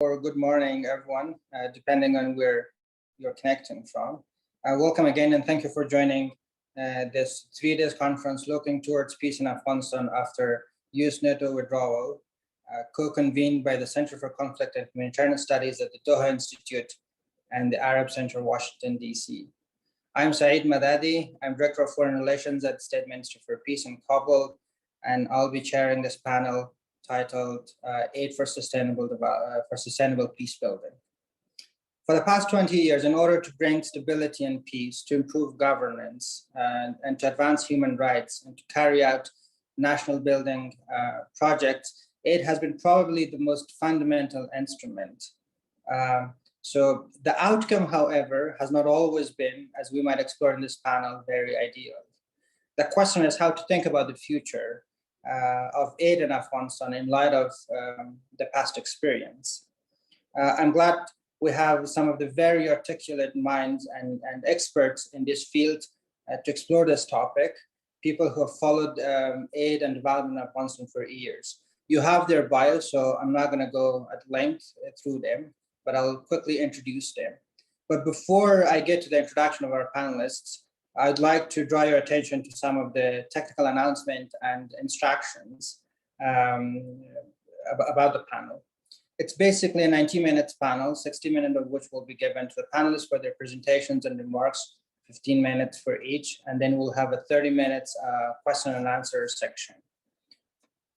or good morning, everyone, depending on where you're connecting from. Welcome again, and thank you for joining this 3-day conference looking towards peace in Afghanistan after US-NATO withdrawal, co-convened by the Center for Conflict and Humanitarian Studies at the Doha Institute and the Arab Center, Washington, D.C. I'm Saeed Madadi. I'm Director of Foreign Relations at the State Ministry for Peace in Kabul, and I'll be chairing this panel titled Aid for Sustainable Peace Building. For the past 20 years, in order to bring stability and peace, to improve governance, and to advance human rights, and to carry out national building projects, aid has been probably the most fundamental instrument. So the outcome, however, has not always been, as we might explore in this panel, very ideal. The question is how to think about the future of aid in Afghanistan in light of the past experience. I'm glad we have some of the very articulate minds and experts in this field to explore this topic, people who have followed aid and development in Afghanistan for years. You have their bios, so I'm not going to go at length through them, but I'll quickly introduce them. But before I get to the introduction of our panelists, I'd like to draw your attention to some of the technical announcement and instructions about the panel. It's basically a 90-minute panel, 60 minutes of which will be given to the panelists for their presentations and remarks, 15 minutes for each, and then we'll have a 30 minutes question and answer section.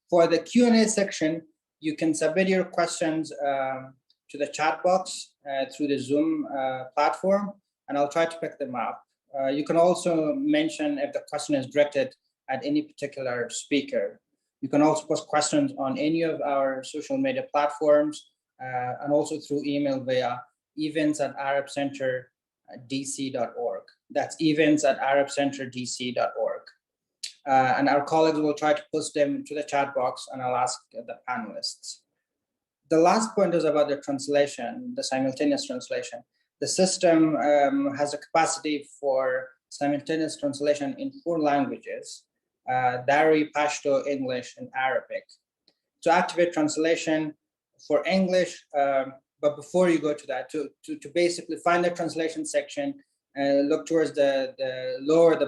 For the Q&A section, you can submit your questions to the chat box through the Zoom platform, and I'll try to pick them up. You can also mention if the question is directed at any particular speaker. You can also post questions on any of our social media platforms and also through email via events@arabcenterdc.org. That's events@arabcenterdc.org. And our colleagues will try to post them to the chat box, and I'll ask the panelists. The last point is about the translation, the simultaneous translation. The system has a capacity for simultaneous translation in 4 languages, Dari, Pashto, English, and Arabic. To activate translation for English, but before you go to that, to basically find the translation section, look towards the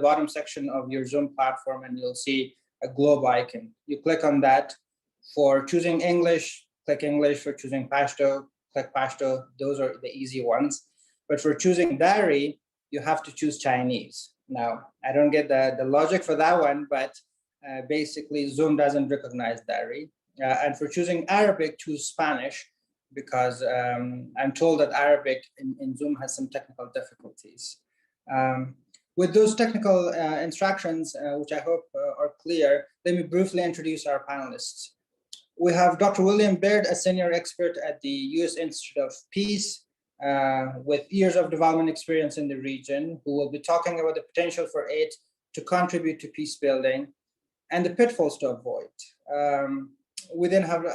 bottom section of your Zoom platform, and you'll see a globe icon. You click on that. For choosing English, click English. For choosing Pashto, click Pashto. Those are the easy ones. But for choosing Dari, you have to choose Chinese. Now, I don't get the logic for that one, but basically Zoom doesn't recognize Dari. And for choosing Arabic, choose Spanish, because I'm told that Arabic in Zoom has some technical difficulties. With those technical instructions, which I hope are clear, let me briefly introduce our panelists. We have Dr. William Baird, a senior expert at the U.S. Institute of Peace, with years of development experience in the region, who will be talking about the potential for aid to contribute to peace building and the pitfalls to avoid. We then have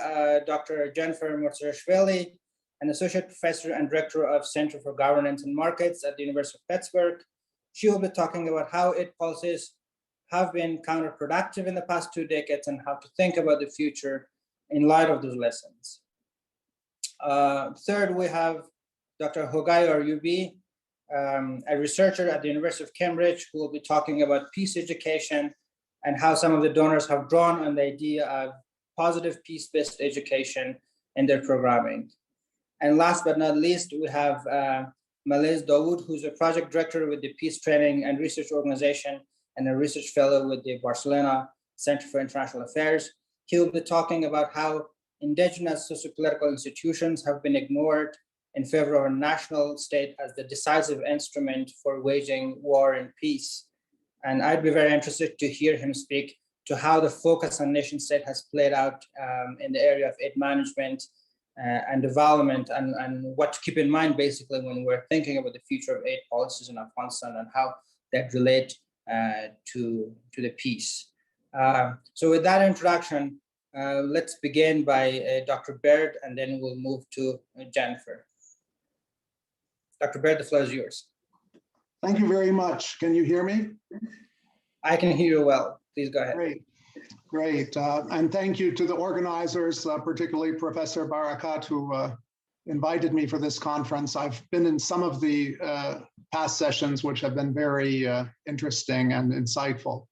Dr. Jennifer Motsarashvili, an associate professor and director of Center for Governance and Markets at the University of Pittsburgh. She will be talking about how aid policies have been counterproductive in the past 2 decades and how to think about the future in light of those lessons. Third, we have Dr. Hogayo Ayubi, a researcher at the University of Cambridge, who will be talking about peace education and how some of the donors have drawn on the idea of positive peace-based education in their programming. And last but not least, we have Malaise Dawood, who's a project director with the Peace Training and Research Organization and a research fellow with the Barcelona Center for International Affairs. He'll be talking about how indigenous socio-political institutions have been ignored in favor of a national state as the decisive instrument for waging war and peace. And I'd be very interested to hear him speak to how the focus on nation state has played out in the area of aid management and development, and what to keep in mind basically when we're thinking about the future of aid policies in Afghanistan and how that relate to the peace. So with that introduction, let's begin by Dr. Baird, and then we'll move to Jennifer. Dr. Baird, the floor is yours. Thank you very much. Can you hear me? I can hear you well. Please go ahead. Great. And thank you to the organizers, particularly Professor Barakat, who invited me for this conference. I've been in some of the past sessions, which have been very interesting and insightful.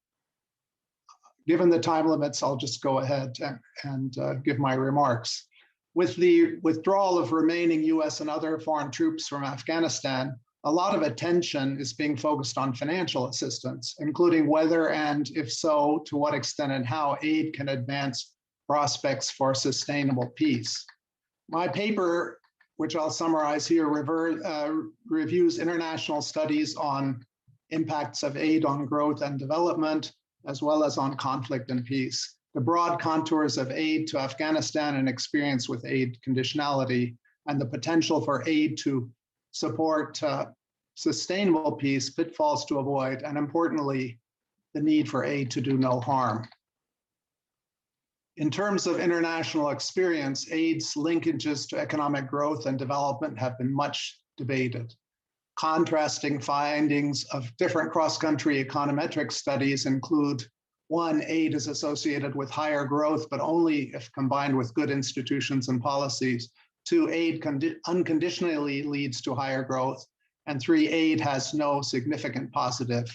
Given the time limits, I'll just go ahead and give my remarks. With the withdrawal of remaining US and other foreign troops from Afghanistan, a lot of attention is being focused on financial assistance, including whether and if so, to what extent and how aid can advance prospects for sustainable peace. My paper, which I'll summarize here, reviews international studies on impacts of aid on growth and development, as well as on conflict and peace, the broad contours of aid to Afghanistan and experience with aid conditionality, and the potential for aid to support sustainable peace, pitfalls to avoid, and importantly, the need for aid to do no harm. In terms of international experience, aid's linkages to economic growth and development have been much debated. Contrasting findings of different cross-country econometric studies include: 1, aid is associated with higher growth, but only if combined with good institutions and policies. 2, aid unconditionally leads to higher growth. And 3, aid has no significant positive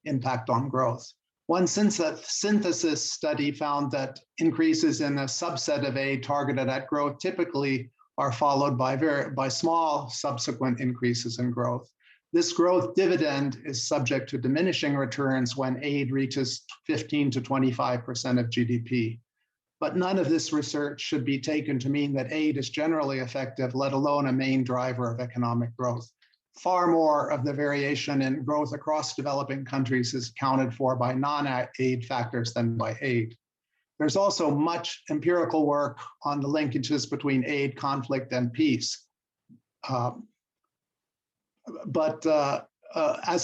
impact on growth. One synthesis study found that increases in a subset of aid targeted at growth typically are followed by small subsequent increases in growth. This growth dividend is subject to diminishing returns when aid reaches 15 to 25% of GDP. But none of this research should be taken to mean that aid is generally effective, let alone a main driver of economic growth. Far more of the variation in growth across developing countries is accounted for by non-aid factors than by aid. There's also much empirical work on the linkages between aid, conflict, and peace. As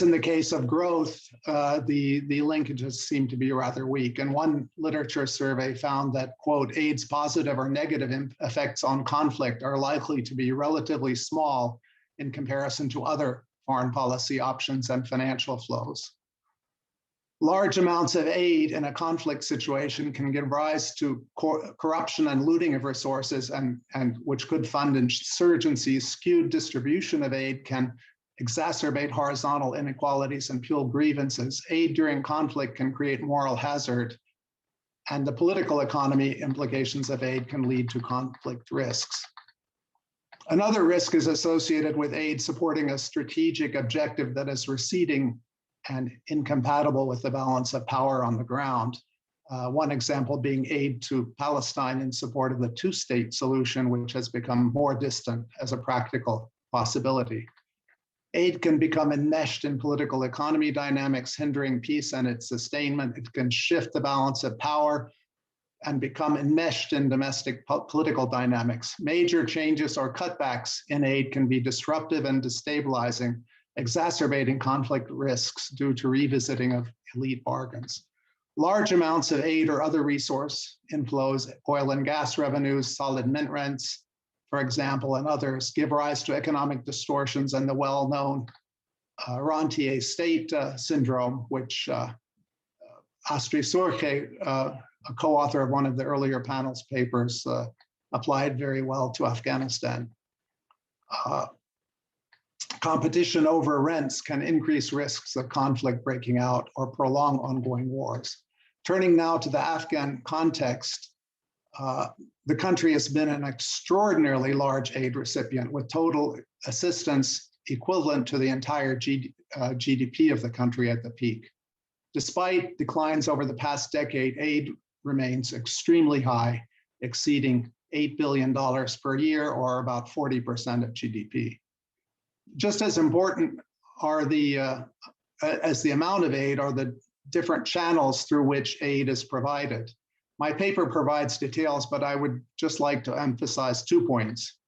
in the case of growth, the linkages seem to be rather weak. And one literature survey found that, quote, aid's positive or negative effects on conflict are likely to be relatively small in comparison to other foreign policy options and financial flows. Large amounts of aid in a conflict situation can give rise to corruption and looting of resources, and which could fund insurgencies. Skewed distribution of aid can exacerbate horizontal inequalities and fuel grievances. Aid during conflict can create moral hazard, and the political economy implications of aid can lead to conflict risks. Another risk is associated with aid supporting a strategic objective that is receding and incompatible with the balance of power on the ground. One example being aid to Palestine in support of the two-state solution, which has become more distant as a practical possibility. Aid can become enmeshed in political economy dynamics, hindering peace and its sustainment. It can shift the balance of power and become enmeshed in domestic political dynamics. Major changes or cutbacks in aid can be disruptive and destabilizing, exacerbating conflict risks due to revisiting of elite bargains. Large amounts of aid or other resource inflows, oil and gas revenues, solid mint rents, for example, and others, give rise to economic distortions and the well-known rentier state syndrome, which Astrid Sorge, a co-author of one of the earlier panel's papers, applied very well to Afghanistan. Competition over rents can increase risks of conflict breaking out or prolong ongoing wars. Turning now to the Afghan context, the country has been an extraordinarily large aid recipient, with total assistance equivalent to the entire GDP of the country at the peak. Despite declines over the past decade, aid remains extremely high, exceeding $8 billion per year, or about 40% of GDP. Just as important are as the amount of aid are the different channels through which aid is provided. My paper provides details, but I would just like to emphasize 2 points.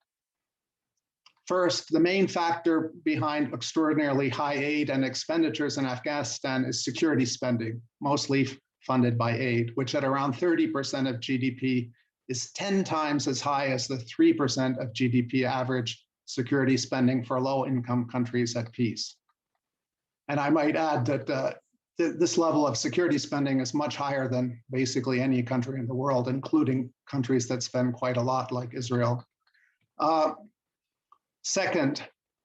First, the main factor behind extraordinarily high aid and expenditures in Afghanistan is security spending, mostly funded by aid, which at around 30% of GDP is 10 times as high as the 3% of GDP average security spending for low-income countries at peace. And I might add that this level of security spending is much higher than basically any country in the world, including countries that spend quite a lot, like Israel. Second,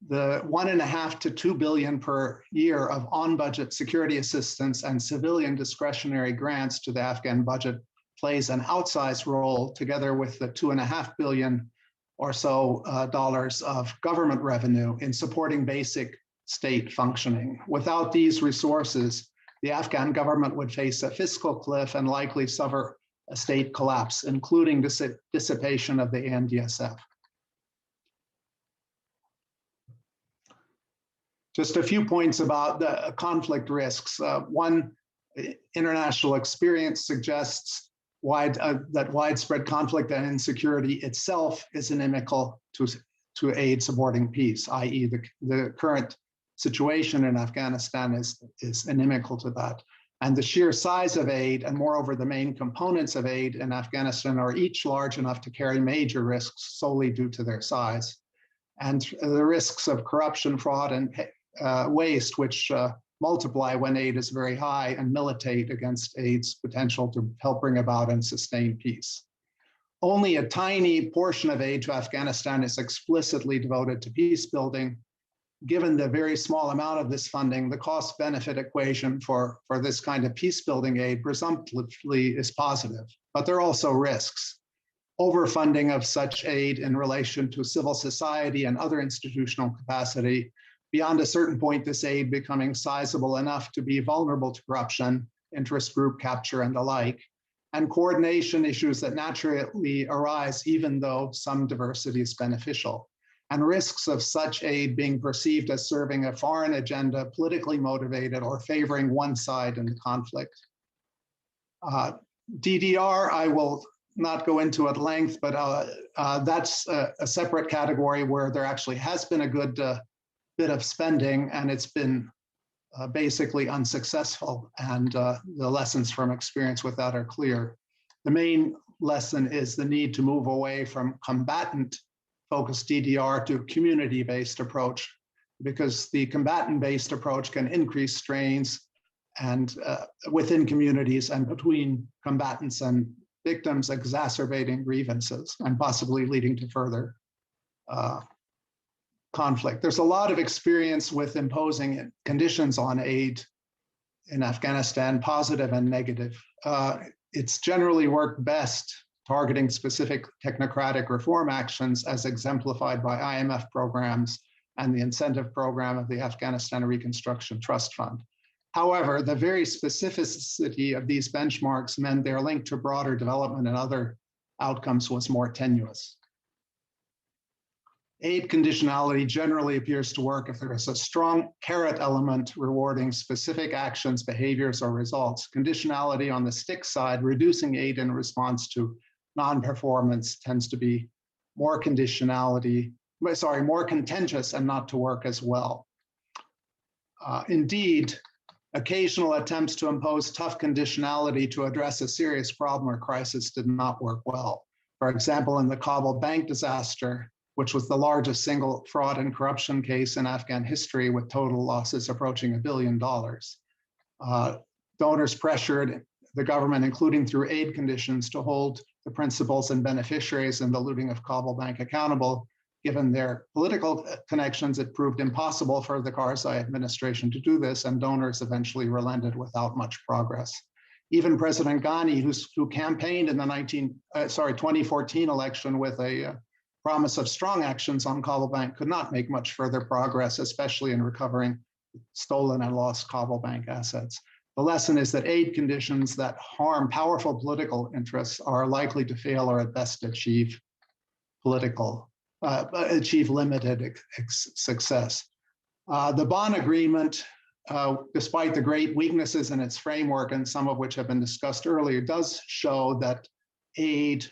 the 1.5 to 2 billion per year of on-budget security assistance and civilian discretionary grants to the Afghan budget plays an outsized role, together with the 2.5 billion or so dollars of government revenue in supporting basic state functioning. Without these resources, the Afghan government would face a fiscal cliff and likely suffer a state collapse, including dissipation of the ANDSF. Just a few points about the conflict risks. One, international experience suggests that widespread conflict and insecurity itself is inimical to aid supporting peace, i.e. the current situation in Afghanistan is inimical to that. And the sheer size of aid, and moreover the main components of aid in Afghanistan, are each large enough to carry major risks solely due to their size. And the risks of corruption, fraud, and waste, which multiply when aid is very high and militate against aid's potential to help bring about and sustain peace. Only a tiny portion of aid to Afghanistan is explicitly devoted to peace building. Given the very small amount of this funding, the cost-benefit equation for this kind of peace-building aid presumptively is positive, but there are also risks. Overfunding of such aid in relation to civil society and other institutional capacity, beyond a certain point, this aid becoming sizable enough to be vulnerable to corruption, interest group capture, and the like, and coordination issues that naturally arise even though some diversity is beneficial, and risks of such aid being perceived as serving a foreign agenda, politically motivated, or favoring one side in the conflict. DDR, I will not go into at length, but that's a separate category where there actually has been a good bit of spending, and it's been basically unsuccessful, and the lessons from experience with that are clear. The main lesson is the need to move away from combatant-focused DDR to community-based approach, because the combatant-based approach can increase strains and within communities and between combatants and victims, exacerbating grievances and possibly leading to further conflict. There's a lot of experience with imposing conditions on aid in Afghanistan, positive and negative. It's generally worked best targeting specific technocratic reform actions as exemplified by IMF programs and the incentive program of the Afghanistan Reconstruction Trust Fund. However, the very specificity of these benchmarks meant their link to broader development and other outcomes was more tenuous. Aid conditionality generally appears to work if there is a strong carrot element rewarding specific actions, behaviors, or results. Conditionality on the stick side, reducing aid in response to non-performance, tends to be more more contentious and not to work as well. Indeed, occasional attempts to impose tough conditionality to address a serious problem or crisis did not work well. For example, in the Kabul bank disaster, which was the largest single fraud and corruption case in Afghan history with total losses approaching $1 billion. Donors pressured the government, including through aid conditions, to hold the principals and beneficiaries in the looting of Kabul bank accountable. Given their political connections, it proved impossible for the Karzai administration to do this, and donors eventually relented without much progress. Even President Ghani, who campaigned in the 2014 election with a promise of strong actions on Kabul Bank, could not make much further progress, especially in recovering stolen and lost Kabul Bank assets. The lesson is that aid conditions that harm powerful political interests are likely to fail or at best achieve limited success. The Bonn Agreement, despite the great weaknesses in its framework, and some of which have been discussed earlier, does show that aid,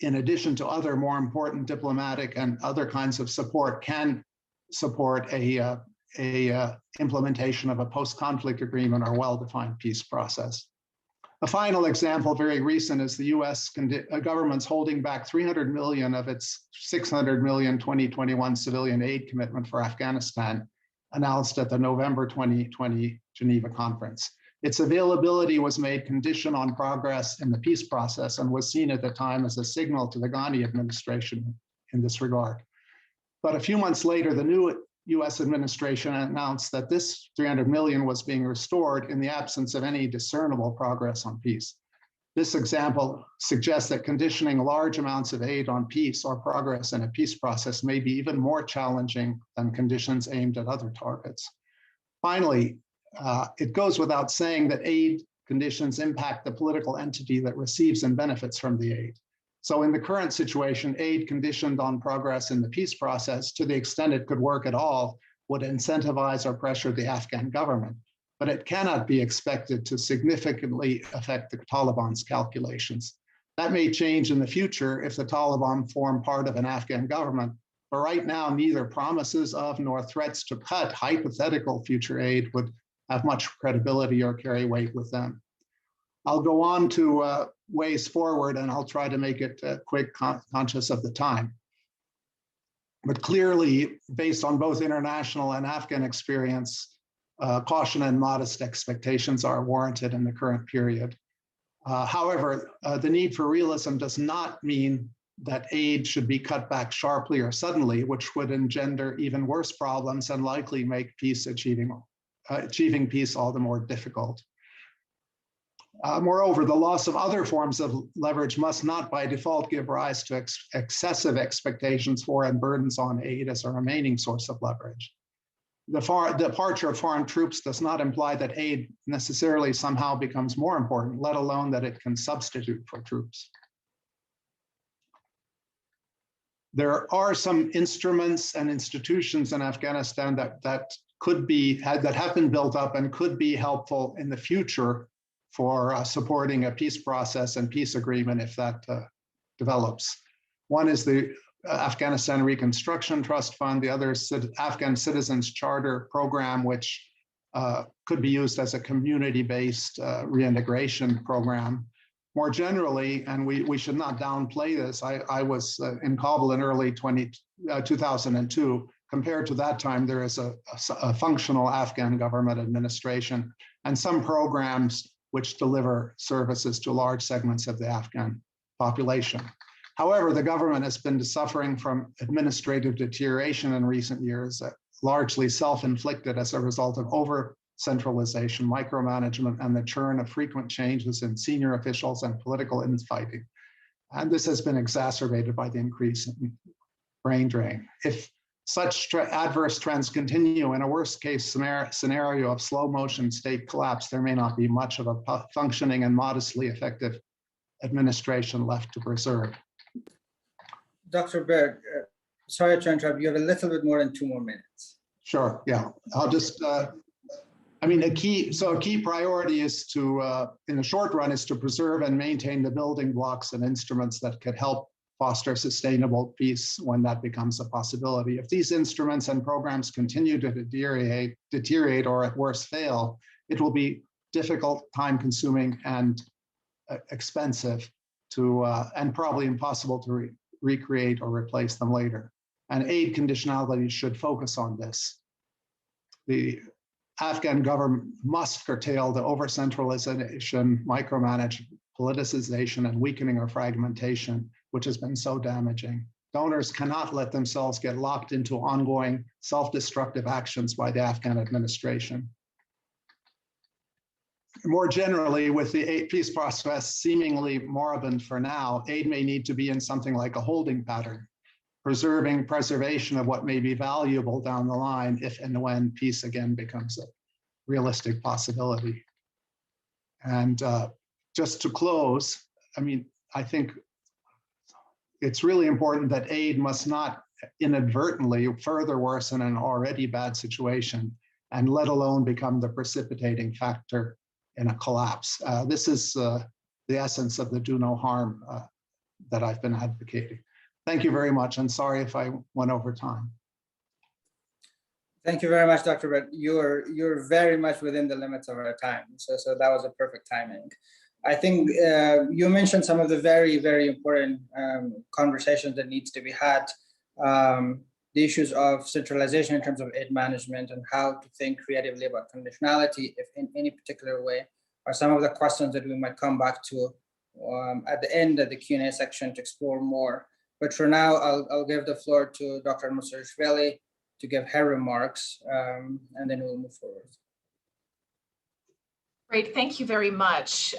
in addition to other more important diplomatic and other kinds of support, can support a implementation of a post-conflict agreement or well-defined peace process. A final example, very recent, is the US government's holding back $300 million of its $600 million 2021 civilian aid commitment for Afghanistan, announced at the November 2020 Geneva conference. Its availability was made conditional on progress in the peace process and was seen at the time as a signal to the Ghani administration in this regard. But a few months later, the new US administration announced that this 300 million was being restored in the absence of any discernible progress on peace. This example suggests that conditioning large amounts of aid on peace or progress in a peace process may be even more challenging than conditions aimed at other targets. Finally, it goes without saying that aid conditions impact the political entity that receives and benefits from the aid. So in the current situation, aid conditioned on progress in the peace process, to the extent it could work at all, would incentivize or pressure the Afghan government. But it cannot be expected to significantly affect the Taliban's calculations. That may change in the future if the Taliban form part of an Afghan government, but right now, neither promises of nor threats to cut hypothetical future aid would have much credibility or carry weight with them. I'll go on to ways forward, and I'll try to make it quick, conscious of the time. But clearly, based on both international and Afghan experience, caution and modest expectations are warranted in the current period. However, the need for realism does not mean that aid should be cut back sharply or suddenly, which would engender even worse problems and likely make achieving peace all the more difficult. Moreover, the loss of other forms of leverage must not by default give rise to excessive expectations for and burdens on aid as a remaining source of leverage. The departure of foreign troops does not imply that aid necessarily somehow becomes more important, let alone that it can substitute for troops. There are some instruments and institutions in Afghanistan that have been built up and could be helpful in the future for supporting a peace process and peace agreement if that develops. One is the Afghanistan Reconstruction Trust Fund. The other is the Afghan Citizens Charter Program, which could be used as a community-based reintegration program. More generally, and we should not downplay this, I was in Kabul in early 2002. Compared to that time, there is a functional Afghan government administration and some programs which deliver services to large segments of the Afghan population. However, the government has been suffering from administrative deterioration in recent years, largely self-inflicted as a result of over-centralization, micromanagement, and the churn of frequent changes in senior officials and political infighting. And this has been exacerbated by the increase in brain drain. If such adverse trends continue in a worst-case scenario of slow-motion state collapse, there may not be much of a functioning and modestly effective administration left to preserve. Dr. Baird, sorry to interrupt, you have a little bit more than 2 more minutes. Sure, yeah. I'll just, a key priority is to, in the short run, is to preserve and maintain the building blocks and instruments that could help foster sustainable peace when that becomes a possibility. If these instruments and programs continue to deteriorate or at worst fail, it will be difficult, time-consuming, and expensive to, and probably impossible to recreate or replace them later. And aid conditionality should focus on this. The Afghan government must curtail the over-centralization, micromanage, politicization, and weakening or fragmentation, which has been so damaging. Donors cannot let themselves get locked into ongoing self-destructive actions by the Afghan administration. More generally, with the peace process seemingly moribund for now, aid may need to be in something like a holding pattern, preservation of what may be valuable down the line if and when peace again becomes a realistic possibility. And just to close, I think it's really important that aid must not inadvertently further worsen an already bad situation, and let alone become the precipitating factor in a collapse. This is the essence of the do no harm that I've been advocating. Thank you very much, and sorry if I went over time. Thank you very much, Dr. Baird. You're very much within the limits of our time, so that was a perfect timing. I think you mentioned some of the very, very important conversations that needs to be had. The issues of centralization in terms of aid management and how to think creatively about conditionality, if in any particular way, are some of the questions that we might come back to at the end of the Q&A section to explore more. But for now, I'll give the floor to Dr. Musarishvili to give her remarks, and then we'll move forward. Great, thank you very much.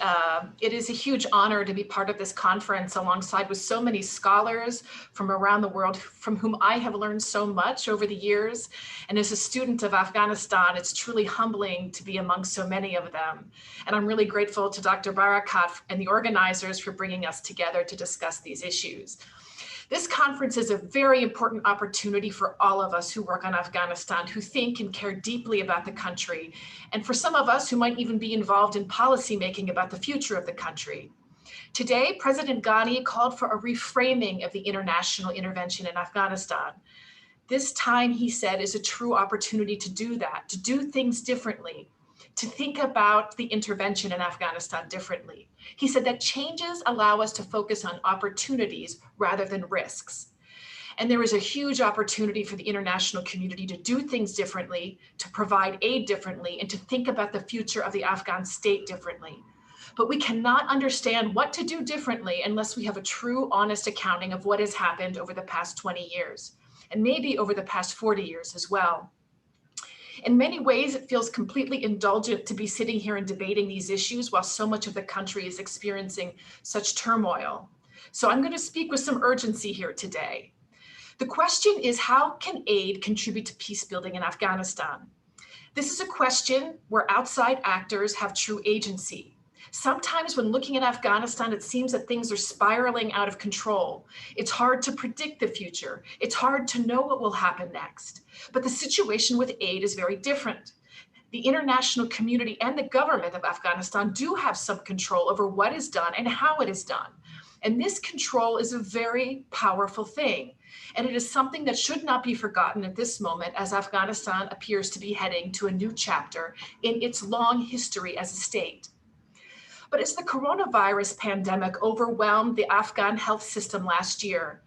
It is a huge honor to be part of this conference alongside with so many scholars from around the world from whom I have learned so much over the years. And as a student of Afghanistan, it's truly humbling to be among so many of them. And I'm really grateful to Dr. Barakat and the organizers for bringing us together to discuss these issues. This conference is a very important opportunity for all of us who work on Afghanistan, who think and care deeply about the country, and for some of us who might even be involved in policymaking about the future of the country. Today, President Ghani called for a reframing of the international intervention in Afghanistan. This time, he said, is a true opportunity to do that, to do things differently, to think about the intervention in Afghanistan differently. He said that changes allow us to focus on opportunities rather than risks. And there is a huge opportunity for the international community to do things differently, to provide aid differently, and to think about the future of the Afghan state differently. But we cannot understand what to do differently unless we have a true, honest accounting of what has happened over the past 20 years, and maybe over the past 40 years as well. In many ways, it feels completely indulgent to be sitting here and debating these issues while so much of the country is experiencing such turmoil. So I'm going to speak with some urgency here today. The question is, how can aid contribute to peace building in Afghanistan? This is a question where outside actors have true agency. Sometimes when looking at Afghanistan, it seems that things are spiraling out of control. It's hard to predict the future. It's hard to know what will happen next. But the situation with aid is very different. The international community and the government of Afghanistan do have some control over what is done and how it is done. And this control is a very powerful thing. And it is something that should not be forgotten at this moment as Afghanistan appears to be heading to a new chapter in its long history as a state. But as the coronavirus pandemic overwhelmed the Afghan health system last year,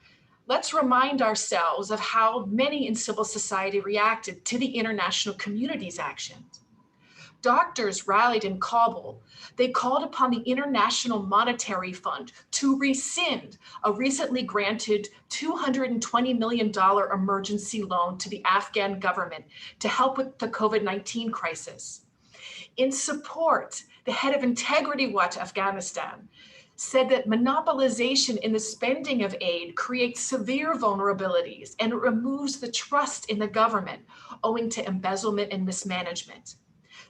let's remind ourselves of how many in civil society reacted to the international community's actions. Doctors rallied in Kabul. They called upon the International Monetary Fund to rescind a recently granted $220 million emergency loan to the Afghan government to help with the COVID-19 crisis. In support, the head of Integrity Watch Afghanistan said that monopolization in the spending of aid creates severe vulnerabilities and it removes the trust in the government owing to embezzlement and mismanagement.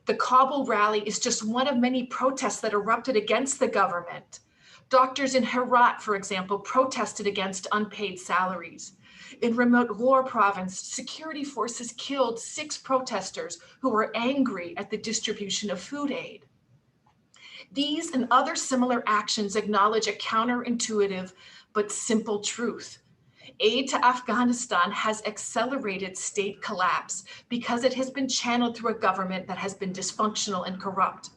The Kabul rally is just one of many protests that erupted against the government. Doctors in Herat, for example, protested against unpaid salaries. In remote Ghor province, security forces killed 6 protesters who were angry at the distribution of food aid. These and other similar actions acknowledge a counterintuitive but simple truth. Aid to Afghanistan has accelerated state collapse because it has been channeled through a government that has been dysfunctional and corrupt.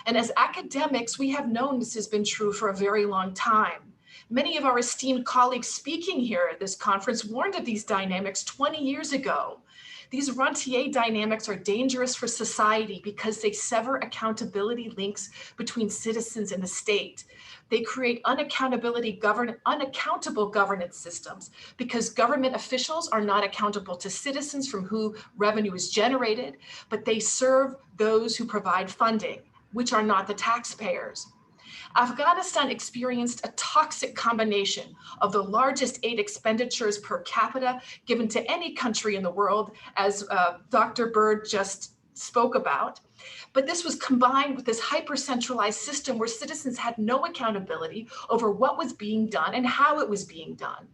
And as academics, we have known this has been true for a very long time. Many of our esteemed colleagues speaking here at this conference warned of these dynamics 20 years ago. These rentier dynamics are dangerous for society because they sever accountability links between citizens and the state. They create unaccountable governance systems because government officials are not accountable to citizens from whom revenue is generated, but they serve those who provide funding, which are not the taxpayers. Afghanistan experienced a toxic combination of the largest aid expenditures per capita given to any country in the world, as Dr. Baird just spoke about. But this was combined with this hyper-centralized system where citizens had no accountability over what was being done and how it was being done.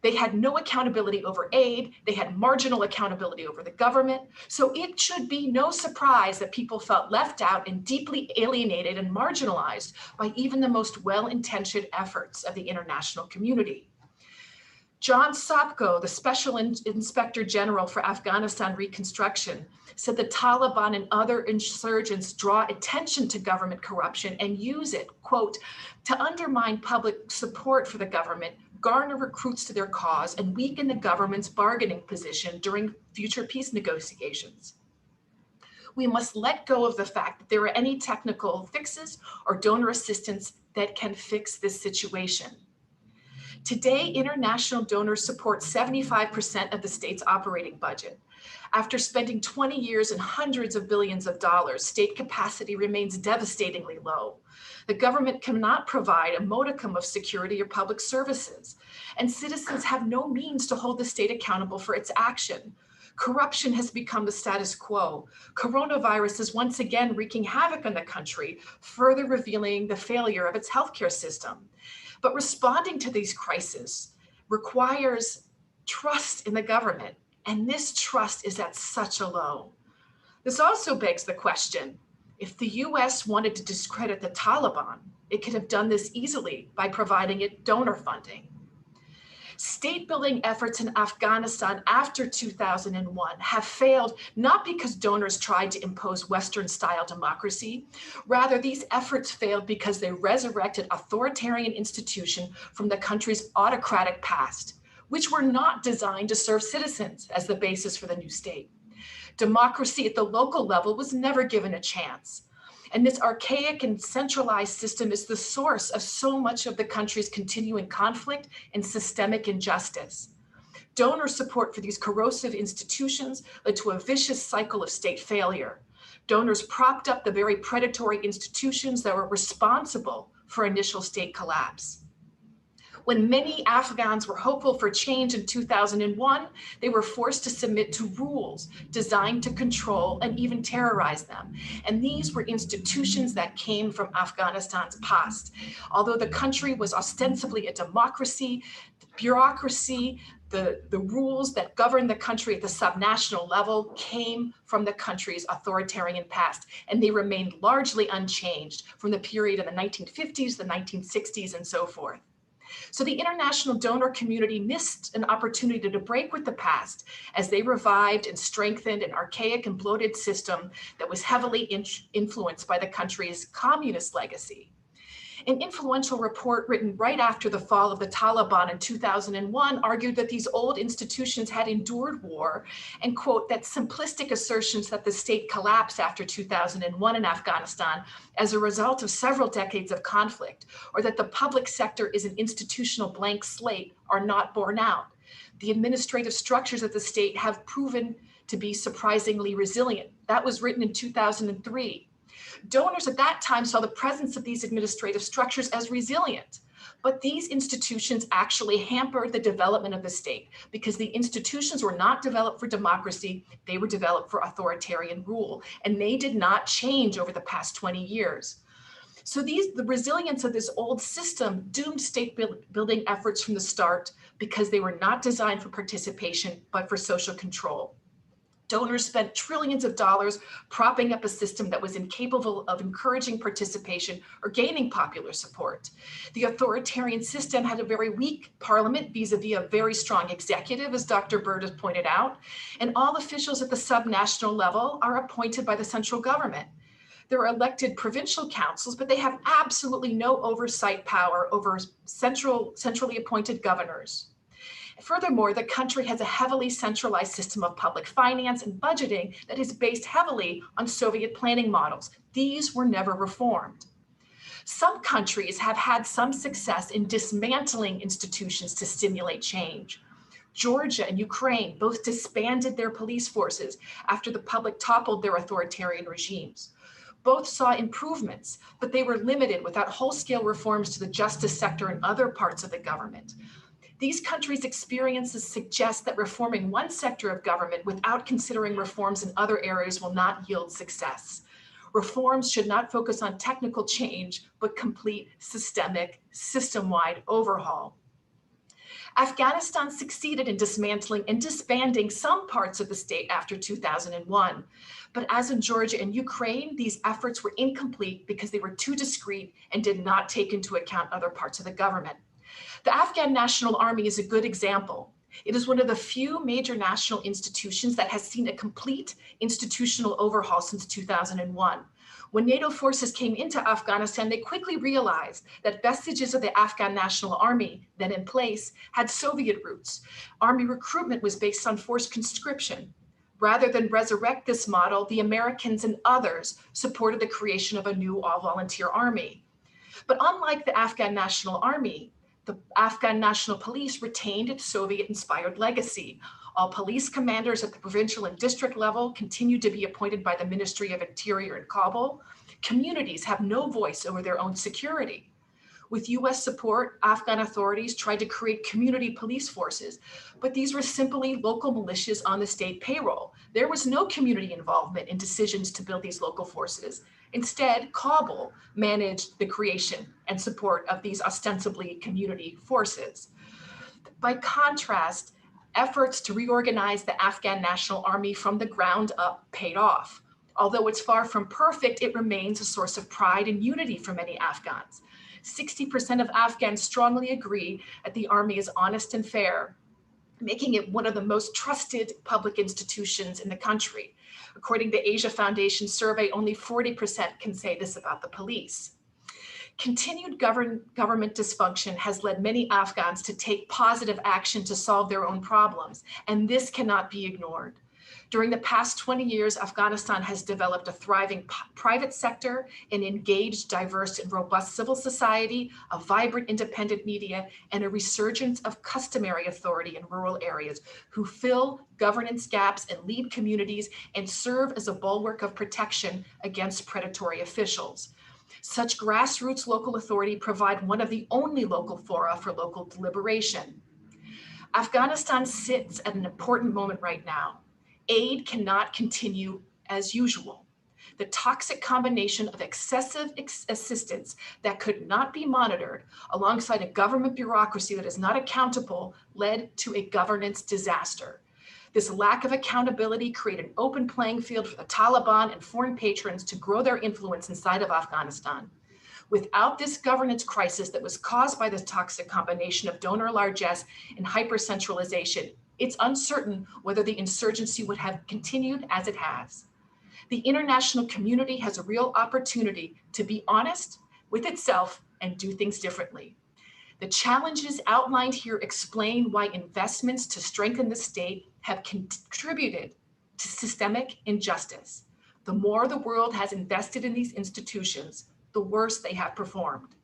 They had no accountability over aid. They had marginal accountability over the government. So it should be no surprise that people felt left out and deeply alienated and marginalized by even the most well-intentioned efforts of the international community. John Sopko, the Special Inspector General for Afghanistan Reconstruction, said the Taliban and other insurgents draw attention to government corruption and use it, quote, to undermine public support for the government, garner recruits to their cause, and weaken the government's bargaining position during future peace negotiations. We must let go of the fact that there are any technical fixes or donor assistance that can fix this situation. Today, international donors support 75% of the state's operating budget. After spending 20 years and hundreds of billions of dollars, state capacity remains devastatingly low. The government cannot provide a modicum of security or public services, and citizens have no means to hold the state accountable for its action. Corruption has become the status quo. Coronavirus is once again wreaking havoc on the country, further revealing the failure of its healthcare system. But responding to these crises requires trust in the government, and this trust is at such a low. This also begs the question, if the US wanted to discredit the Taliban, it could have done this easily by providing it donor funding. State building efforts in Afghanistan after 2001 have failed not because donors tried to impose Western-style democracy. Rather, these efforts failed because they resurrected authoritarian institutions from the country's autocratic past, which were not designed to serve citizens as the basis for the new state. Democracy at the local level was never given a chance. And this archaic and centralized system is the source of so much of the country's continuing conflict and systemic injustice. Donor support for these corrosive institutions led to a vicious cycle of state failure. Donors propped up the very predatory institutions that were responsible for initial state collapse. When many Afghans were hopeful for change in 2001, they were forced to submit to rules designed to control and even terrorize them. And these were institutions that came from Afghanistan's past. Although the country was ostensibly a democracy, the bureaucracy, the rules that govern the country at the subnational level came from the country's authoritarian past, and they remained largely unchanged from the period of the 1950s, the 1960s, and so forth. So the international donor community missed an opportunity to break with the past as they revived and strengthened an archaic and bloated system that was heavily influenced by the country's communist legacy. An influential report written right after the fall of the Taliban in 2001 argued that these old institutions had endured war and, quote, that simplistic assertions that the state collapsed after 2001 in Afghanistan as a result of several decades of conflict, or that the public sector is an institutional blank slate, are not borne out. The administrative structures of the state have proven to be surprisingly resilient. That was written in 2003. Donors at that time saw the presence of these administrative structures as resilient, but these institutions actually hampered the development of the state because the institutions were not developed for democracy, they were developed for authoritarian rule, and they did not change over the past 20 years. So the resilience of this old system doomed state building efforts from the start because they were not designed for participation, but for social control. Donors spent trillions of dollars propping up a system that was incapable of encouraging participation or gaining popular support. The authoritarian system had a very weak parliament vis-a-vis a very strong executive, as Dr. Baird has pointed out, and all officials at the subnational level are appointed by the central government. There are elected provincial councils, but they have absolutely no oversight power over centrally appointed governors. Furthermore, the country has a heavily centralized system of public finance and budgeting that is based heavily on Soviet planning models. These were never reformed. Some countries have had some success in dismantling institutions to stimulate change. Georgia and Ukraine both disbanded their police forces after the public toppled their authoritarian regimes. Both saw improvements, but they were limited without whole-scale reforms to the justice sector and other parts of the government. These countries' experiences suggest that reforming one sector of government without considering reforms in other areas will not yield success. Reforms should not focus on technical change, but complete systemic, system-wide overhaul. Afghanistan succeeded in dismantling and disbanding some parts of the state after 2001. But as in Georgia and Ukraine, these efforts were incomplete because they were too discrete and did not take into account other parts of the government. The Afghan National Army is a good example. It is one of the few major national institutions that has seen a complete institutional overhaul since 2001. When NATO forces came into Afghanistan, they quickly realized that vestiges of the Afghan National Army, then in place, had Soviet roots. Army recruitment was based on forced conscription. Rather than resurrect this model, the Americans and others supported the creation of a new all-volunteer army. But unlike the Afghan National Army, The Afghan National Police retained its Soviet-inspired legacy. All police commanders at the provincial and district level continue to be appointed by the Ministry of Interior in Kabul. Communities have no voice over their own security. With US support, Afghan authorities tried to create community police forces, but these were simply local militias on the state payroll. There was no community involvement in decisions to build these local forces. Instead, Kabul managed the creation and support of these ostensibly community forces. By contrast, efforts to reorganize the Afghan National Army from the ground up paid off. Although it's far from perfect, it remains a source of pride and unity for many Afghans. 60% of Afghans strongly agree that the army is honest and fair, making it one of the most trusted public institutions in the country. According to Asia Foundation survey, only 40% can say this about the police. Continued government dysfunction has led many Afghans to take positive action to solve their own problems, and this cannot be ignored. During the past 20 years, Afghanistan has developed a thriving private sector, an engaged, diverse, and robust civil society, a vibrant independent media, and a resurgence of customary authority in rural areas who fill governance gaps and lead communities and serve as a bulwark of protection against predatory officials. Such grassroots local authority provide one of the only local fora for local deliberation. Afghanistan sits at an important moment right now. Aid cannot continue as usual. The toxic combination of excessive assistance that could not be monitored alongside a government bureaucracy that is not accountable led to a governance disaster. This lack of accountability created an open playing field for the Taliban and foreign patrons to grow their influence inside of Afghanistan. Without this governance crisis that was caused by this toxic combination of donor largesse and hyper-centralization, it's uncertain whether the insurgency would have continued as it has. The international community has a real opportunity to be honest with itself and do things differently. The challenges outlined here explain why investments to strengthen the state have contributed to systemic injustice. The more the world has invested in these institutions, the worse they have performed.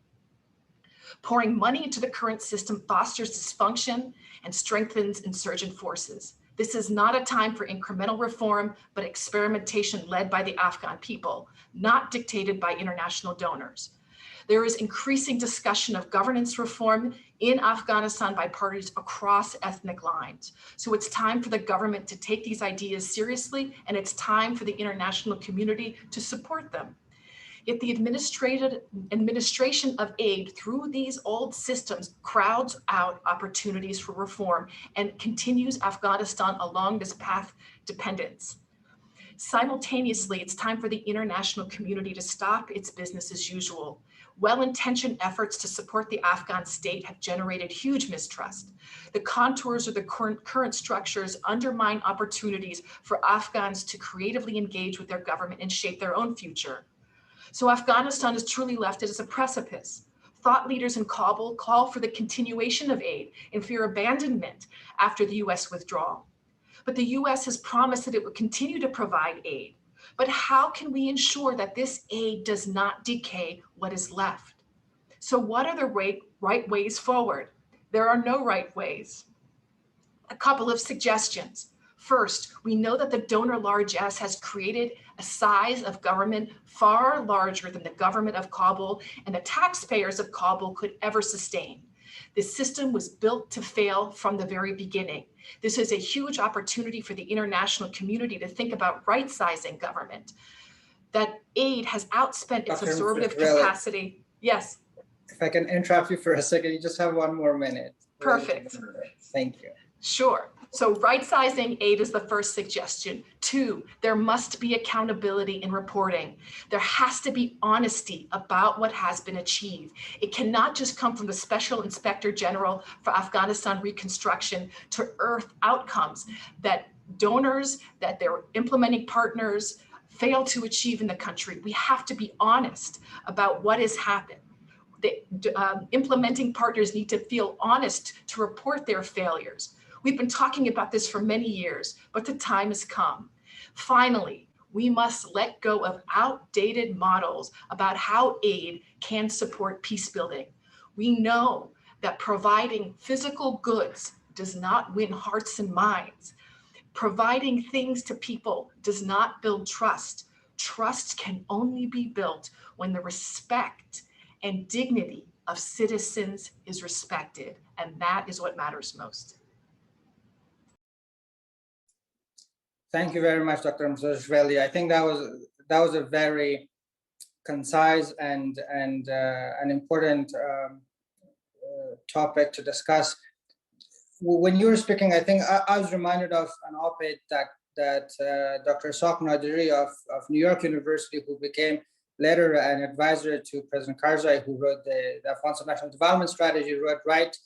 Pouring money into the current system fosters dysfunction and strengthens insurgent forces. This is not a time for incremental reform, but experimentation led by the Afghan people, not dictated by international donors. There is increasing discussion of governance reform in Afghanistan by parties across ethnic lines. So it's time for the government to take these ideas seriously, and it's time for the international community to support them. Yet the administration of aid through these old systems crowds out opportunities for reform and continues Afghanistan along this path to dependence. Simultaneously, it's time for the international community to stop its business as usual. Well-intentioned efforts to support the Afghan state have generated huge mistrust. The contours of the current structures undermine opportunities for Afghans to creatively engage with their government and shape their own future. So Afghanistan is truly left as a precipice. Thought leaders in Kabul call for the continuation of aid and fear abandonment after the US withdrawal. But the US has promised that it would continue to provide aid. But how can we ensure that this aid does not decay what is left? So what are the right ways forward? There are no right ways. A couple of suggestions. First, we know that the donor largesse has created a size of government far larger than the government of Kabul and the taxpayers of Kabul could ever sustain. This system was built to fail from the very beginning. This is a huge opportunity for the international community to think about right-sizing government. That aid has outspent its absorptive capacity. Yes. If I can interrupt you for a second, you just have one more minute. Perfect. Thank you. Sure. So right-sizing aid is the first suggestion. 2, there must be accountability in reporting. There has to be honesty about what has been achieved. It cannot just come from the Special Inspector General for Afghanistan Reconstruction to earth outcomes that donors, that their implementing partners fail to achieve in the country. We have to be honest about what has happened. The implementing partners need to feel honest to report their failures. We've been talking about this for many years, but the time has come. Finally, we must let go of outdated models about how aid can support peace building. We know that providing physical goods does not win hearts and minds. Providing things to people does not build trust. Trust can only be built when the respect and dignity of citizens is respected, and that is what matters most. Thank you very much, Dr. Msojveli. I think that was a very concise and an important topic to discuss. When you were speaking, I think I was reminded of an op-ed that Dr. Saq Nadiri of New York University, who became later an advisor to President Karzai, who wrote the Afghanistan National Development Strategy, wrote right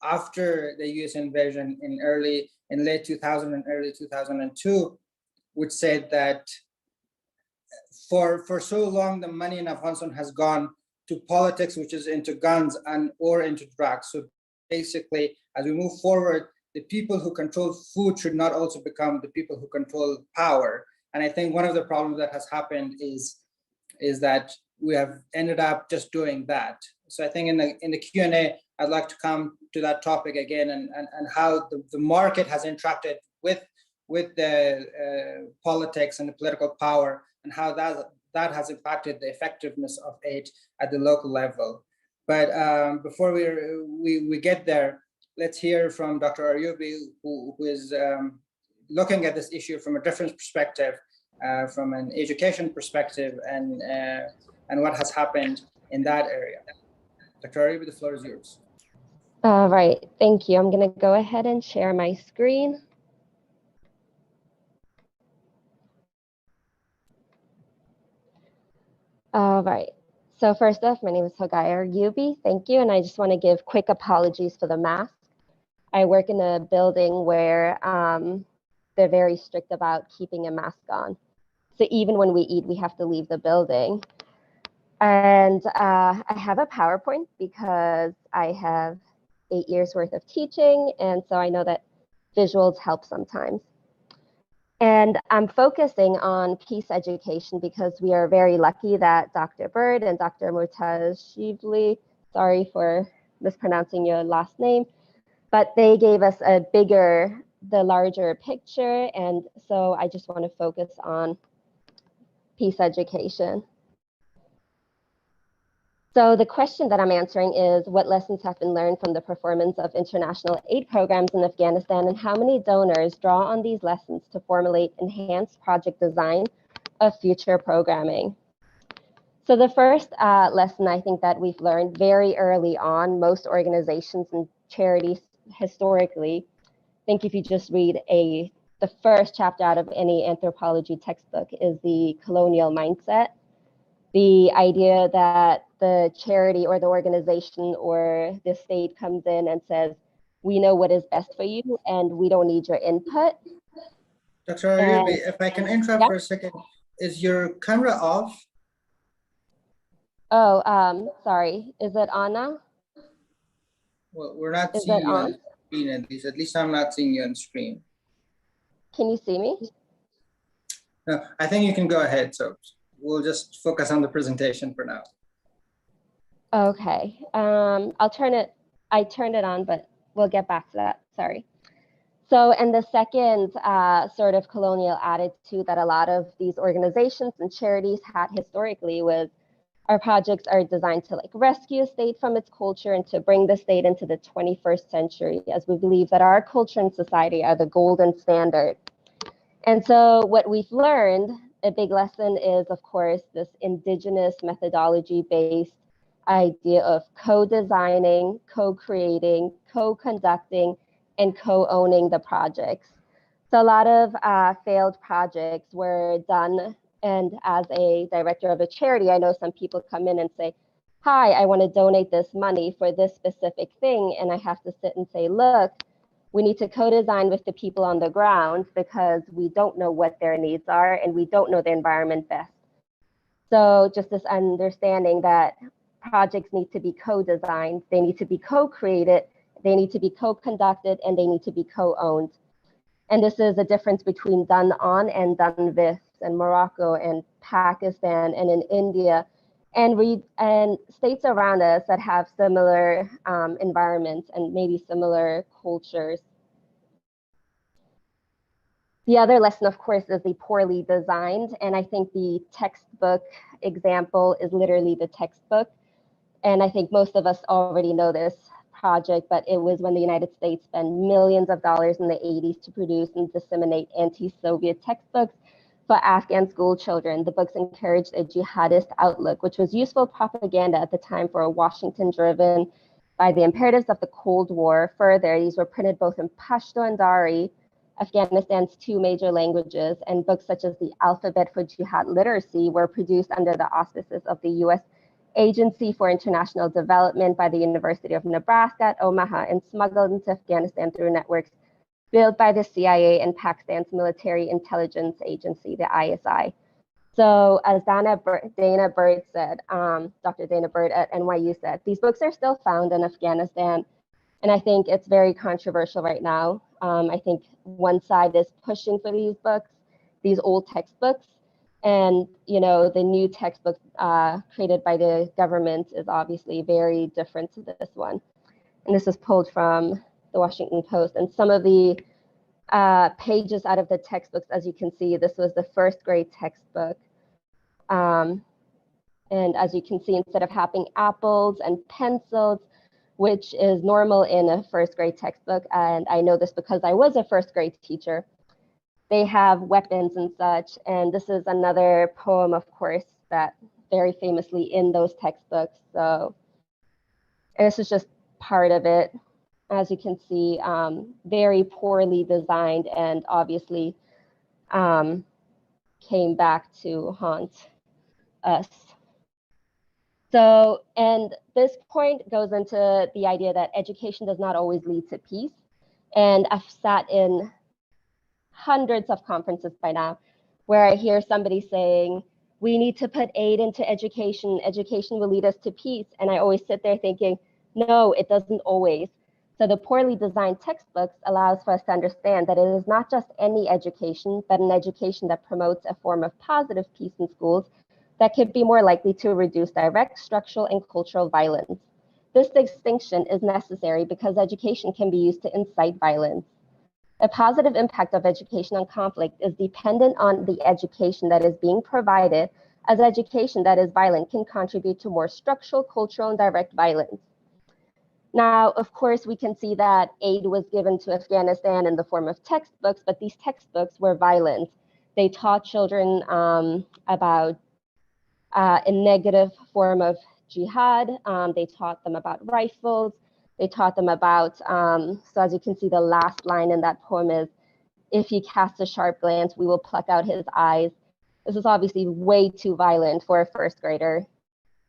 after the US invasion in late 2000 and early 2002, which said that for so long, the money in Afghanistan has gone to politics, which is into guns or into drugs. So basically, as we move forward, the people who control food should not also become the people who control power. And I think one of the problems that has happened is that we have ended up just doing that. So I think in the Q&A, I'd like to come to that topic again and how the market has interacted with the politics and the political power, and how that has impacted the effectiveness of aid at the local level. But before we get there, let's hear from Dr. Aryubi, who is looking at this issue from a different perspective, from an education perspective, and what has happened in that area. Dr. Aryubi, the floor is yours. All right, thank you. I'm going to go ahead and share my screen. All right. So first off, my name is Hogaya Aryubi. Thank you. And I just want to give quick apologies for the mask. I work in a building where they're very strict about keeping a mask on. So even when we eat, we have to leave the building. And I have a PowerPoint because I have 8 years worth of teaching. And so I know that visuals help sometimes. And I'm focusing on peace education because we are very lucky that Dr. Baird and Dr. Murtazhivli, sorry for mispronouncing your last name, but they gave us the larger picture. And so I just want to focus on peace education. So the question that I'm answering is, what lessons have been learned from the performance of international aid programs in Afghanistan, and how many donors draw on these lessons to formulate enhanced project design of future programming? So the first lesson I think that we've learned very early on, most organizations and charities historically, I think if you just read the first chapter out of any anthropology textbook is the Colonial Mindset. The idea that the charity or the organization or the state comes in and says, we know what is best for you and we don't need your input. Dr. Aryubi, if I can interrupt for a second, is your camera off? Oh, sorry. Is it on now? Well, we're not seeing you on screen at least. At least I'm not seeing you on screen. Can you see me? No, I think you can go ahead. So we'll just focus on the presentation for now. Okay. I turned it on, but we'll get back to that. Sorry. So, and the second sort of colonial attitude that a lot of these organizations and charities had historically was, our projects are designed to rescue a state from its culture and to bring the state into the 21st century, as we believe that our culture and society are the golden standard. And so what we've learned, a big lesson is, of course, this indigenous methodology-based idea of co-designing, co-creating, co-conducting, and co-owning the projects. So a lot of failed projects were done, and as a director of a charity, I know some people come in and say, hi, I want to donate this money for this specific thing, and I have to sit and say, look, we need to co-design with the people on the ground because we don't know what their needs are and we don't know the environment best. So just this understanding that projects need to be co-designed, they need to be co-created, they need to be co-conducted, and they need to be co-owned. And this is a difference between done on and done with in Morocco and Pakistan and in India and states around us that have similar environments and maybe similar cultures. The other lesson, of course, is the poorly designed, and I think the textbook example is literally the textbook. And I think most of us already know this project, but it was when the United States spent millions of dollars in the 80s to produce and disseminate anti-Soviet textbooks for Afghan school children. The books encouraged a jihadist outlook, which was useful propaganda at the time for a Washington driven by the imperatives of the Cold War. Further, these were printed both in Pashto and Dari, Afghanistan's two major languages, and books such as the Alphabet for Jihad Literacy were produced under the auspices of the U.S. Agency for International Development by the University of Nebraska at Omaha and smuggled into Afghanistan through networks built by the CIA and Pakistan's Military Intelligence Agency, the ISI. So as Dana Baird said, Dr. Dana Baird at NYU said, these books are still found in Afghanistan. And I think it's very controversial right now. I think one side is pushing for these books, these old textbooks. And, you know, the new textbook created by the government is obviously very different to this one. And this is pulled from the Washington Post. And some of the pages out of the textbooks, as you can see, this was the first grade textbook. And as you can see, instead of having apples and pencils, which is normal in a first grade textbook, and I know this because I was a first grade teacher, they have weapons and such. And this is another poem, of course, that very famously in those textbooks. So, and this is just part of it. As you can see, very poorly designed and obviously came back to haunt us. So, and this point goes into the idea that education does not always lead to peace. And I've sat in hundreds of conferences by now where I hear somebody saying, we need to put aid into education. Education will lead us to peace. And I always sit there thinking, no, it doesn't always. So the poorly designed textbooks allows for us to understand that it is not just any education, but an education that promotes a form of positive peace in schools that could be more likely to reduce direct structural and cultural violence. This distinction is necessary because education can be used to incite violence. A positive impact of education on conflict is dependent on the education that is being provided, as education that is violent can contribute to more structural, cultural, and direct violence. Now, of course, we can see that aid was given to Afghanistan in the form of textbooks, but these textbooks were violent. They taught children about a negative form of jihad. They taught them about rifles. They taught them about, so as you can see, the last line in that poem is, if he casts a sharp glance, we will pluck out his eyes. This is obviously way too violent for a first grader.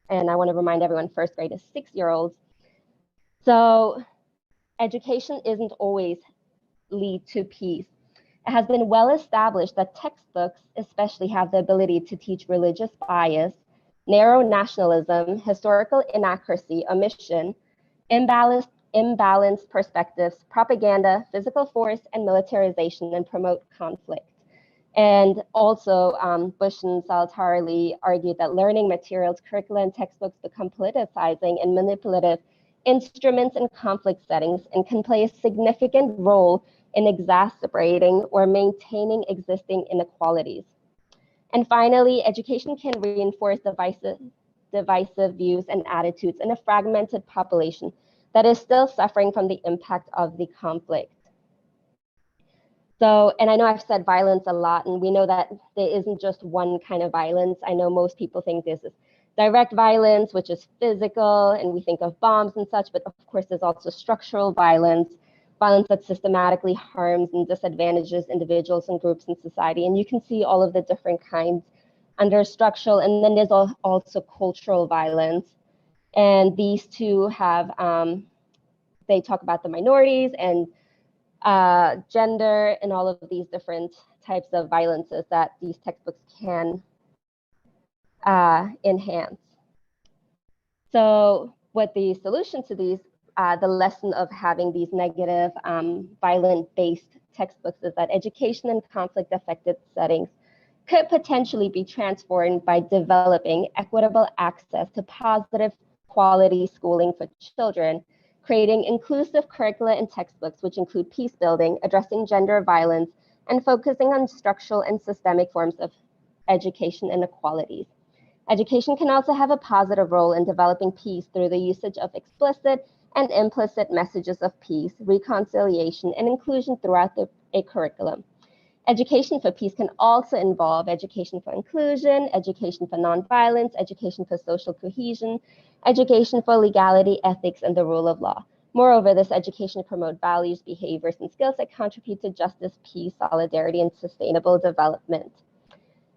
And I want to remind everyone, first grade is 6-year-olds. So education isn't always lead to peace. It has been well established that textbooks especially have the ability to teach religious bias, narrow nationalism, historical inaccuracy, omission, imbalanced perspectives, propaganda, physical force, and militarization, and promote conflict. And also, Bush and Salatarli argued that learning materials, curricula, and textbooks become politicizing and manipulative instruments in conflict settings and can play a significant role in exacerbating or maintaining existing inequalities. And finally, education can reinforce divisive views and attitudes in a fragmented population that is still suffering from the impact of the conflict. So, and I know I've said violence a lot, and we know that there isn't just one kind of violence. I know most people think this is direct violence, which is physical, and we think of bombs and such, but of course there's also structural violence, violence that systematically harms and disadvantages individuals and groups in society. And you can see all of the different kinds under structural, and then there's also cultural violence. And these two have, they talk about the minorities and gender and all of these different types of violences that these textbooks can enhance. So what the solution to these, the lesson of having these negative violent-based textbooks is that education in conflict-affected settings could potentially be transformed by developing equitable access to positive quality schooling for children, creating inclusive curricula and textbooks, which include peace building, addressing gender violence, and focusing on structural and systemic forms of education inequalities. Education can also have a positive role in developing peace through the usage of explicit and implicit messages of peace, reconciliation, and inclusion throughout a curriculum. Education for peace can also involve education for inclusion, education for nonviolence, education for social cohesion, education for legality, ethics, and the rule of law. Moreover, this education promotes values, behaviors, and skills that contribute to justice, peace, solidarity, and sustainable development.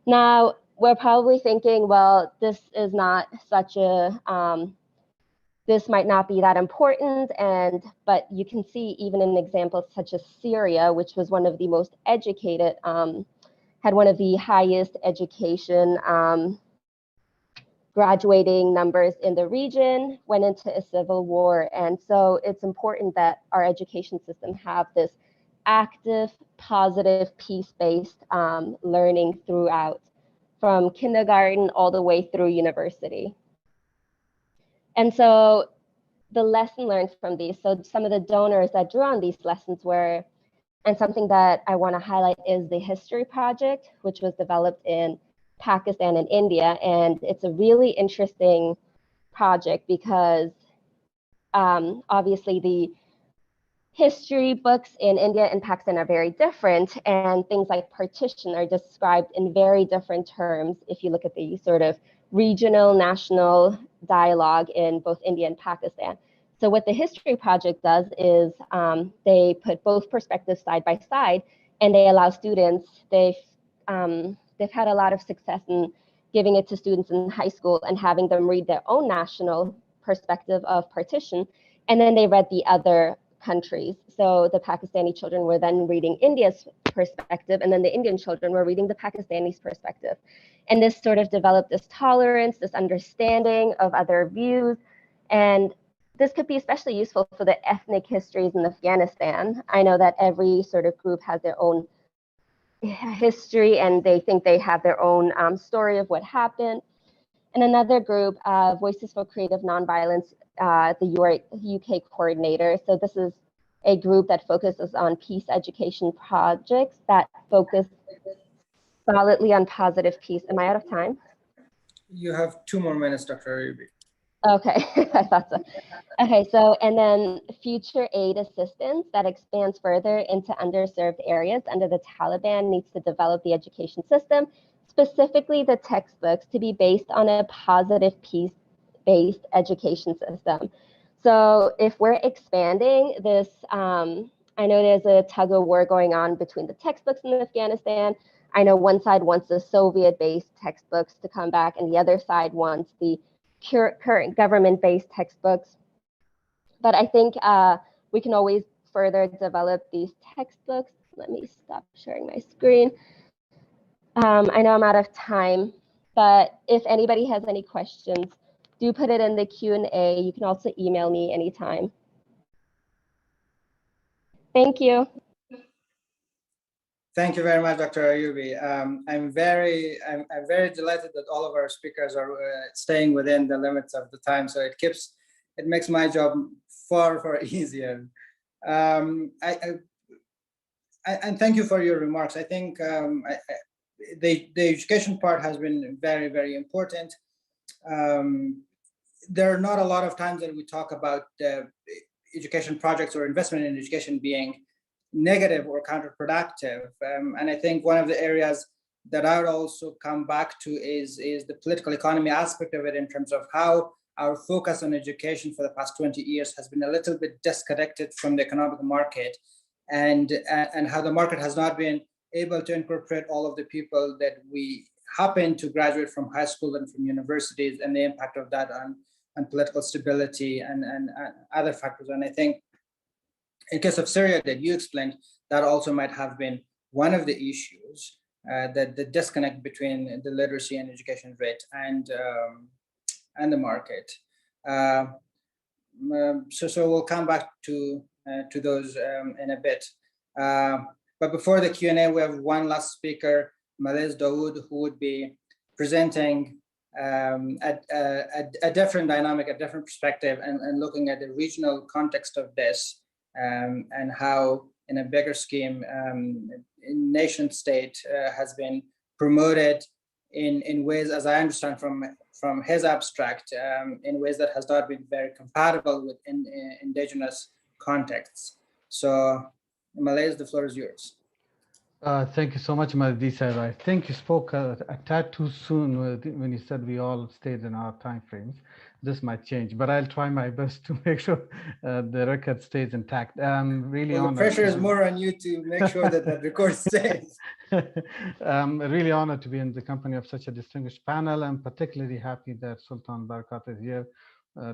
Now, we're probably thinking, well, this is not such a, this might not be that important, but you can see even in examples such as Syria, which was one of the most educated, had one of the highest education graduating numbers in the region, went into a civil war. And so it's important that our education system have this active, positive, peace-based learning throughout, from kindergarten all the way through university. And so the lesson learned from these, so some of the donors that drew on these lessons were, and something that I want to highlight is the History Project, which was developed in Pakistan and India. And it's a really interesting project because obviously the history books in India and Pakistan are very different, and things like partition are described in very different terms if you look at the sort of regional, national dialogue in both India and Pakistan. So what the History Project does is they put both perspectives side by side, and they allow students, they've had a lot of success in giving it to students in high school and having them read their own national perspective of partition, and then they read the other countries. So the Pakistani children were then reading India's perspective, and then the Indian children were reading the Pakistani's perspective. And this sort of developed this tolerance, this understanding of other views. And this could be especially useful for the ethnic histories in Afghanistan. I know that every sort of group has their own history, and they think they have their own story of what happened. And another group, Voices for Creative Nonviolence, the UK coordinator. So this is a group that focuses on peace education projects that focus solidly on positive peace. Am I out of time? You have 2 more minutes, Dr. Ayubi. Okay, I thought so. Okay, so, and then future aid assistance that expands further into underserved areas under the Taliban needs to develop the education system, specifically the textbooks, to be based on a positive peace-based education system. So if we're expanding this, I know there's a tug of war going on between the textbooks in Afghanistan. I know one side wants the Soviet-based textbooks to come back, and the other side wants the current government-based textbooks. But I think we can always further develop these textbooks. Let me stop sharing my screen. I know I'm out of time, but if anybody has any questions, do put it in the Q&A. You can also email me anytime. Thank you. Thank you very much, Dr. Ayubi. I'm very delighted that all of our speakers are staying within the limits of the time, so it makes my job far easier. And thank you for your remarks. I think the education part has been very important. There are not a lot of times that we talk about education projects or investment in education being negative or counterproductive. And I think one of the areas that I would also come back to is the political economy aspect of it, in terms of how our focus on education for the past 20 years has been a little bit disconnected from the economic market, and how the market has not been able to incorporate all of the people that we happen to graduate from high school and from universities, and the impact of that on political stability and other factors. And I think in case of Syria that you explained, that also might have been one of the issues, that the disconnect between the literacy and education rate and the market. So we'll come back to those in a bit. But before the Q&A, we have one last speaker, Malays Dawood, who would be presenting a different dynamic, a different perspective, and looking at the regional context of this, and how in a bigger scheme, nation state has been promoted in ways, as I understand from his abstract, in ways that has not been very compatible with indigenous contexts. So, Malays, the floor is yours. Thank you so much, Mahdi Saib. I think you spoke a tad too soon when you said we all stayed in our time frames. This might change, but I'll try my best to make sure the record stays intact. Really well, the pressure is more on you to make sure that the record stays. I'm really honored to be in the company of such a distinguished panel. I'm particularly happy that Sultan Barakat is here.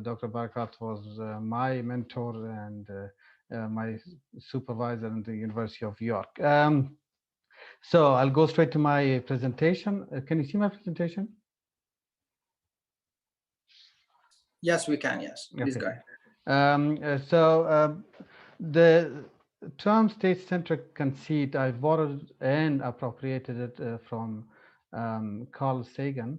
Dr. Barakat was my mentor and my supervisor in the University of York. So I'll go straight to my presentation. Can you see my presentation? Yes, we can. Yes, please go ahead. The term state-centric conceit, I borrowed and appropriated it from Carl Sagan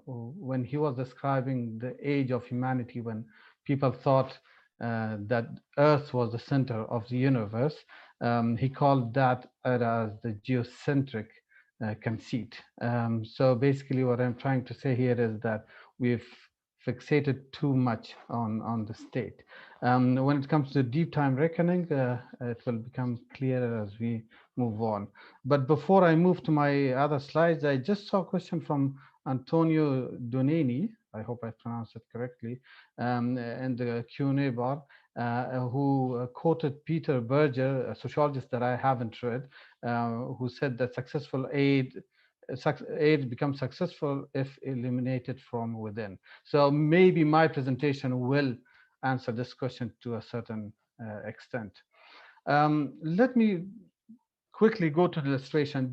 when he was describing the age of humanity, when people thought that Earth was the center of the universe. He called that as the geocentric conceit. So basically what I'm trying to say here is that we've fixated too much on the state. When it comes to deep time reckoning, it will become clearer as we move on. But before I move to my other slides, I just saw a question from Antonio Donini, I hope I pronounced it correctly, in the Q&A bar, who quoted Peter Berger, a sociologist that I haven't read, who said that successful aid becomes successful if eliminated from within. So maybe my presentation will answer this question to a certain extent. Let me quickly go to the illustration.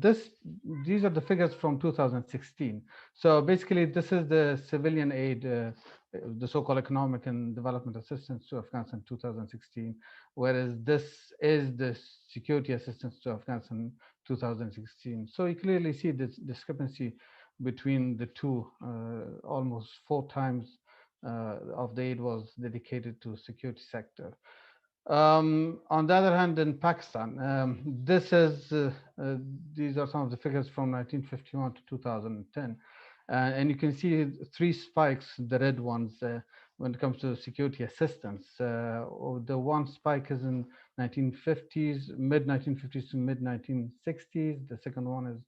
These are the figures from 2016. So basically, this is the civilian aid, the so-called economic and development assistance to Afghanistan 2016, whereas this is the security assistance to Afghanistan 2016. So you clearly see this discrepancy between the two. Almost 4 times of the aid was dedicated to security sector. On the other hand, in Pakistan, these are some of the figures from 1951 to 2010. And you can see 3 spikes, the red ones, when it comes to security assistance. The one spike is in 1950s, mid-1950s to mid-1960s. The second one is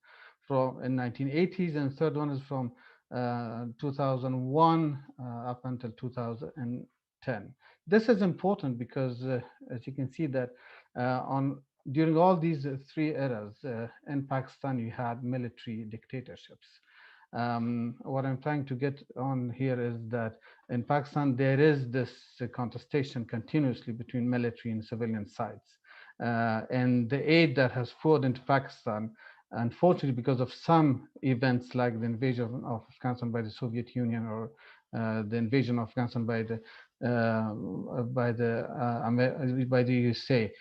from in 1980s, and the third one is from 2001 up until 2010. This is important because, as you can see, that during all these 3 eras in Pakistan, you had military dictatorships. What I'm trying to get on here is that in Pakistan, there is this contestation continuously between military and civilian sides. And the aid that has poured into Pakistan, unfortunately, because of some events like the invasion of Afghanistan by the Soviet Union, or the invasion of Afghanistan by the USA,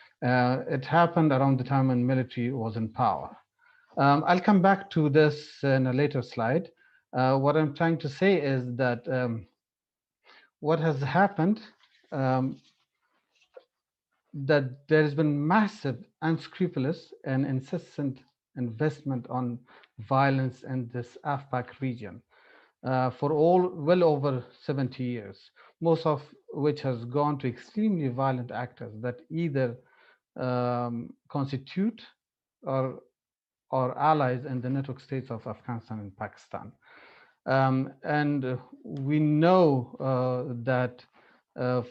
it happened around the time when military was in power. I'll come back to this in a later slide. What I'm trying to say is that what has happened, that there has been massive, unscrupulous, and insistent investment on violence in this AFPAC region for well over 70 years, most of which has gone to extremely violent actors that either constitute or allies in the network states of Afghanistan and Pakistan. And we know that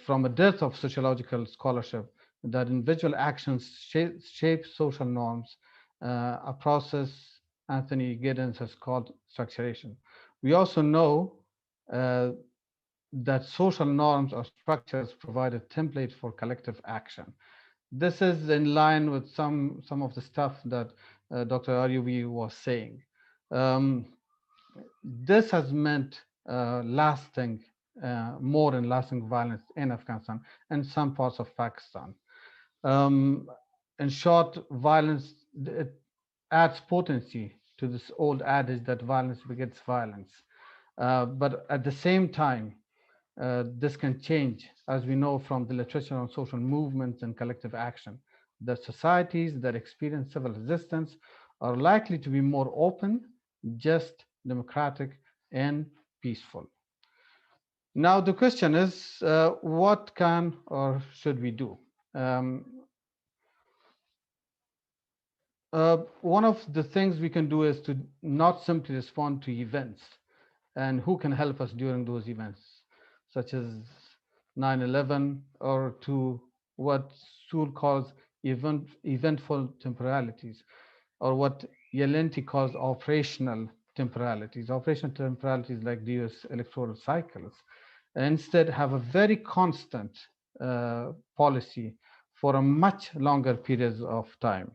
from a dearth of sociological scholarship, that individual actions shape social norms, a process Anthony Giddens has called structuration. We also know that social norms or structures provide a template for collective action. This is in line with some of the stuff that Dr. Aryubi was saying. This has meant more and lasting violence in Afghanistan and some parts of Pakistan. In short, violence, it adds potency to this old adage that violence begets violence. But at the same time, this can change, as we know from the literature on social movements and collective action. The societies that experience civil resistance are likely to be more open, just, democratic, and peaceful. Now, the question is, what can or should we do? One of the things we can do is to not simply respond to events, and who can help us during those events, such as 9/11, or to what Sewell calls eventful temporalities, or what Yelenti calls operational temporalities. Operational temporalities like the US electoral cycles instead have a very constant policy for a much longer periods of time.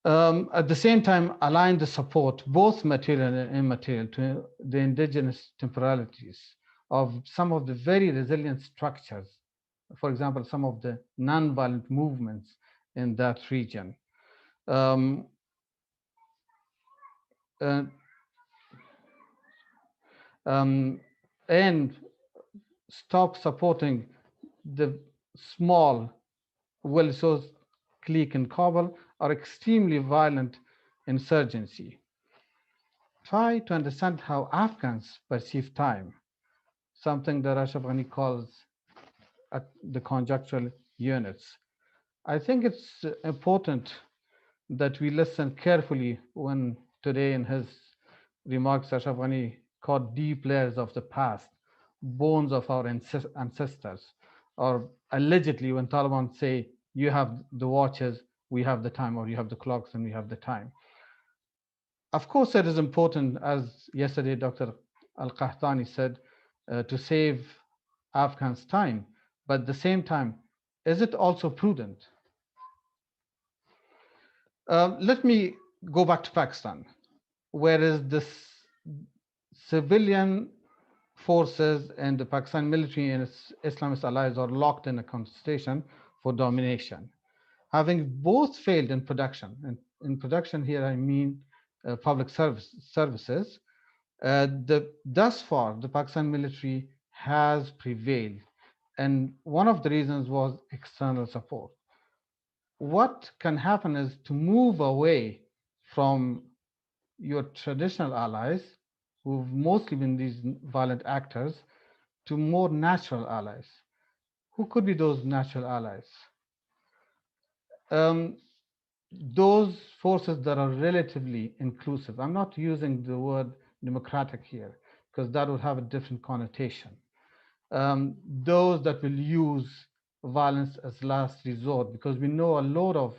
At the same time, align the support, both material and immaterial, to the indigenous temporalities of some of the very resilient structures. For example, some of the nonviolent movements in that region. And stop supporting the small, well-resourced clique in Kabul or extremely violent insurgency. Try to understand how Afghans perceive time, something that Ashraf Ghani calls the conjunctural units. I think it's important that we listen carefully when today in his remarks, Ashraf Ghani called deep layers of the past, bones of our ancestors, or allegedly when Taliban say, you have the watches, we have the time, or you have the clocks and we have the time. Of course, it is important, as yesterday Dr. Al-Qahtani said, to save Afghans time, but at the same time, is it also prudent? Let me go back to Pakistan, whereas the civilian forces and the Pakistan military and its Islamist allies are locked in a contestation for domination, having both failed in production. And in production here, I mean public services. Thus far, the Pakistan military has prevailed. And one of the reasons was external support. What can happen is to move away from your traditional allies, who've mostly been these violent actors, to more natural allies. Who could be those natural allies? Those forces that are relatively inclusive. I'm not using the word democratic here, because that would have a different connotation. Those that will use violence as last resort, because we know a lot of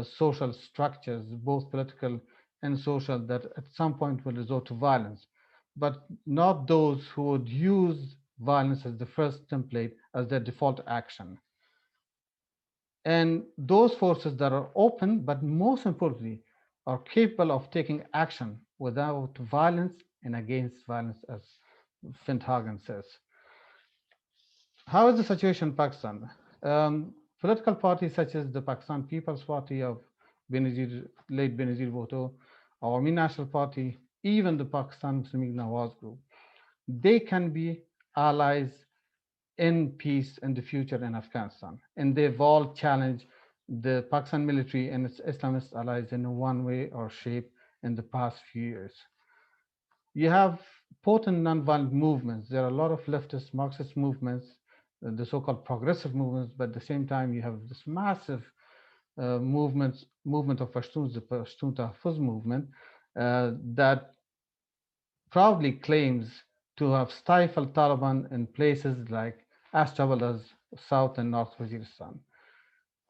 social structures, both political and social, that at some point will resort to violence, but not those who would use violence as the first template, as their default action. And those forces that are open, but most importantly, are capable of taking action without violence and against violence, as Finthagen says. How is the situation in Pakistan? Political parties such as the Pakistan People's Party of late Benazir Bhutto, Awami National Party, even the Pakistan Muslim League Nawaz Group, they can be allies in peace in the future in Afghanistan. And they've all challenged the Pakistan military and its Islamist allies in one way or shape in the past few years. You have potent nonviolent movements. There are a lot of leftist Marxist movements, the so-called progressive movements, but at the same time, you have this massive movement of Pashtuns, the Pashtun Tahfuz movement, that proudly claims to have stifled Taliban in places like as troubled as South and North Waziristan.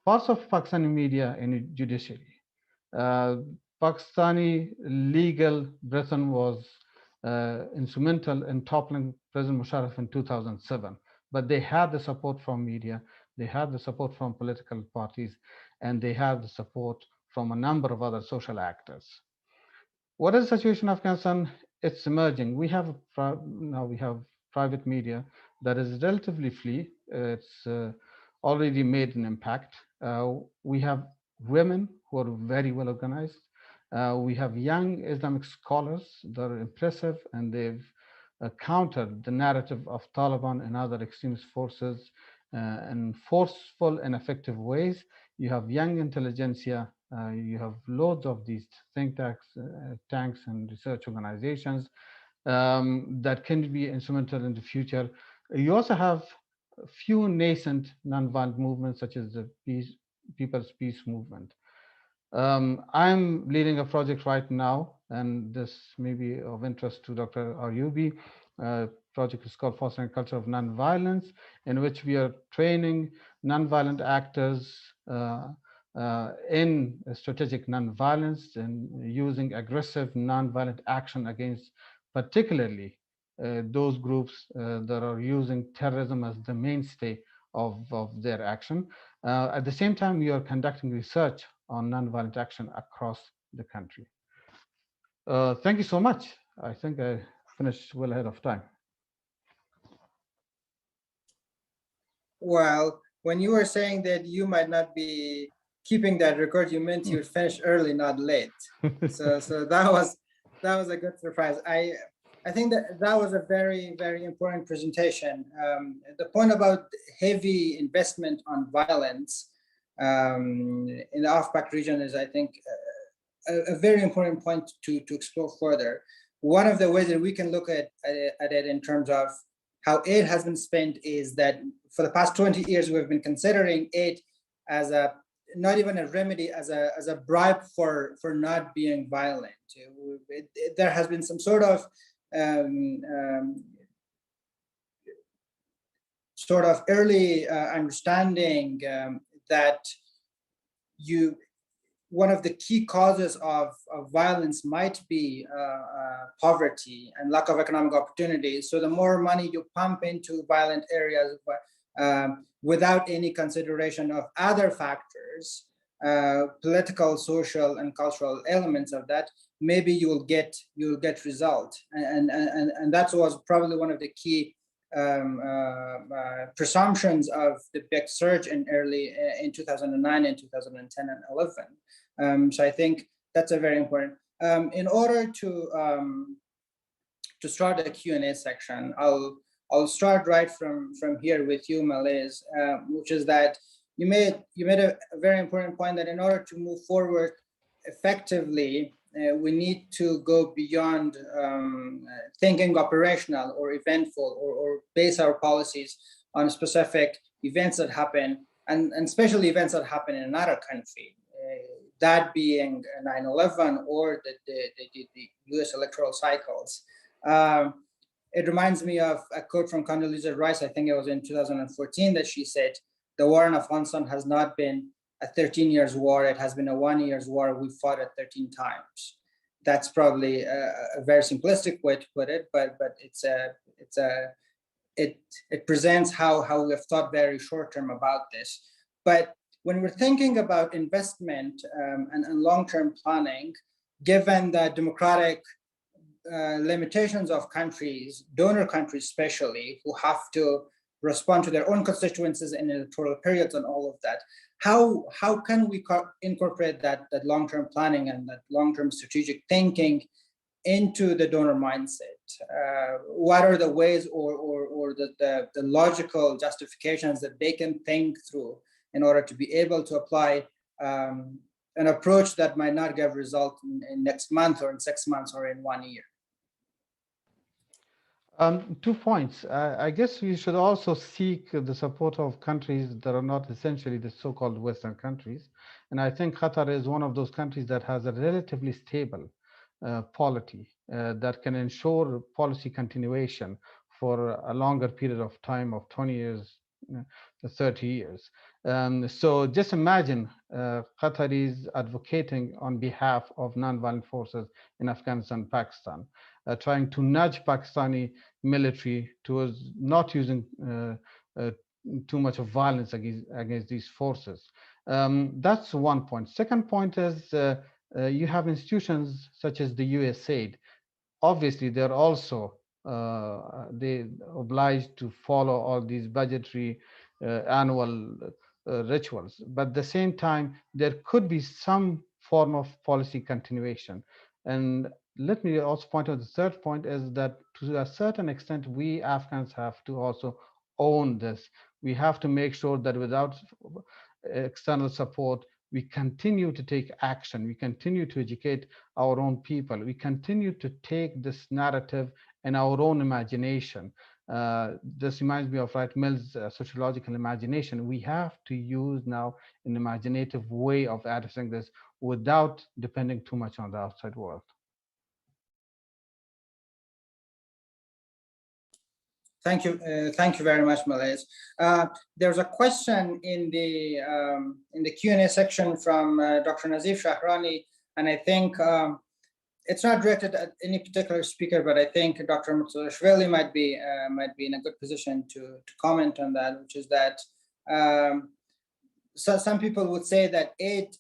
Parts of Pakistani media and judiciary. Pakistani legal Britain was instrumental in toppling President Musharraf in 2007, but they had the support from media, they had the support from political parties, and they have the support from a number of other social actors. What is the situation in Afghanistan? It's emerging. We have now we have private media that is relatively free. It's already made an impact. We have women who are very well organized. We have young Islamic scholars that are impressive, and they've countered the narrative of Taliban and other extremist forces in forceful and effective ways. You have young intelligentsia, you have loads of these think tanks and research organizations that can be instrumental in the future. You also have a few nascent nonviolent movements such as the People's Peace Movement. I'm leading a project right now, and this may be of interest to Dr. Ayubi. Project is called Fostering a Culture of Nonviolence, in which we are training nonviolent actors in strategic nonviolence and using aggressive nonviolent action against particularly those groups that are using terrorism as the mainstay of their action. At the same time, we are conducting research on nonviolent action across the country. Thank you so much. I think I finished well ahead of time. Well, when you were saying that you might not be keeping that record, you meant you'd finish early, not late. So that was a good surprise. I think that was a very, very important presentation. The point about heavy investment on violence in the AFPAC region is, I think, a very important point to explore further. One of the ways that we can look at it in terms of how aid has been spent is that for the past 20 years, we've been considering aid as not even a remedy, as a bribe for not being violent. There has been some sort of early understanding that one of the key causes of violence might be poverty and lack of economic opportunities. So the more money you pump into violent areas without any consideration of other factors, political, social, and cultural elements of that, maybe you'll get result. And that was probably one of the key presumptions of the big surge in 2009 and 2010 and 11. So I think that's a very important. In order to start the Q&A section, I'll start right from here with you, Malaise, which is that you made a very important point that in order to move forward effectively, we need to go beyond thinking operational or eventful, or base our policies on specific events that happen, and especially events that happen in another country, that being 9/11 or the US electoral cycles. It reminds me of a quote from Condoleezza Rice, I think it was in 2014, that she said, "The war in Afghanistan has not been a 13 years war, it has been a 1 year's war. We fought it 13 times." That's probably a very simplistic way to put it, but it presents how we have thought very short term about this. But when we're thinking about investment and long-term planning, given the democratic limitations of countries, donor countries especially, who have to respond to their own constituencies in electoral periods and all of that, how can we incorporate that long-term planning and that long-term strategic thinking into the donor mindset? What are the ways or the logical justifications that they can think through in order to be able to apply an approach that might not give result in next month or in 6 months or in 1 year? 2 points. I guess we should also seek the support of countries that are not essentially the so-called Western countries. And I think Qatar is one of those countries that has a relatively stable polity that can ensure policy continuation for a longer period of time of 20 years, 30 years. So just imagine Qataris advocating on behalf of nonviolent forces in Afghanistan, Pakistan, trying to nudge Pakistani military towards not using too much of violence against these forces. That's one point. Second point is you have institutions such as the USAID. Obviously, they're also they obliged to follow all these budgetary annual rituals, but at the same time there could be some form of policy continuation. And let me also point out the third point is that to a certain extent, we Afghans have to also own this. We have to make sure that without external support, we continue to take action. We continue to educate our own people. We continue to take this narrative in our own imagination. This reminds me of Wright Mills' sociological imagination. We have to use now an imaginative way of addressing this without depending too much on the outside world. Thank you very much, Malays. There's a question in the Q&A section from Dr. Nazif Shahrani, and I think it's not directed at any particular speaker, but I think Dr. Murtazashvili might be in a good position to comment on that, which is that so some people would say that aid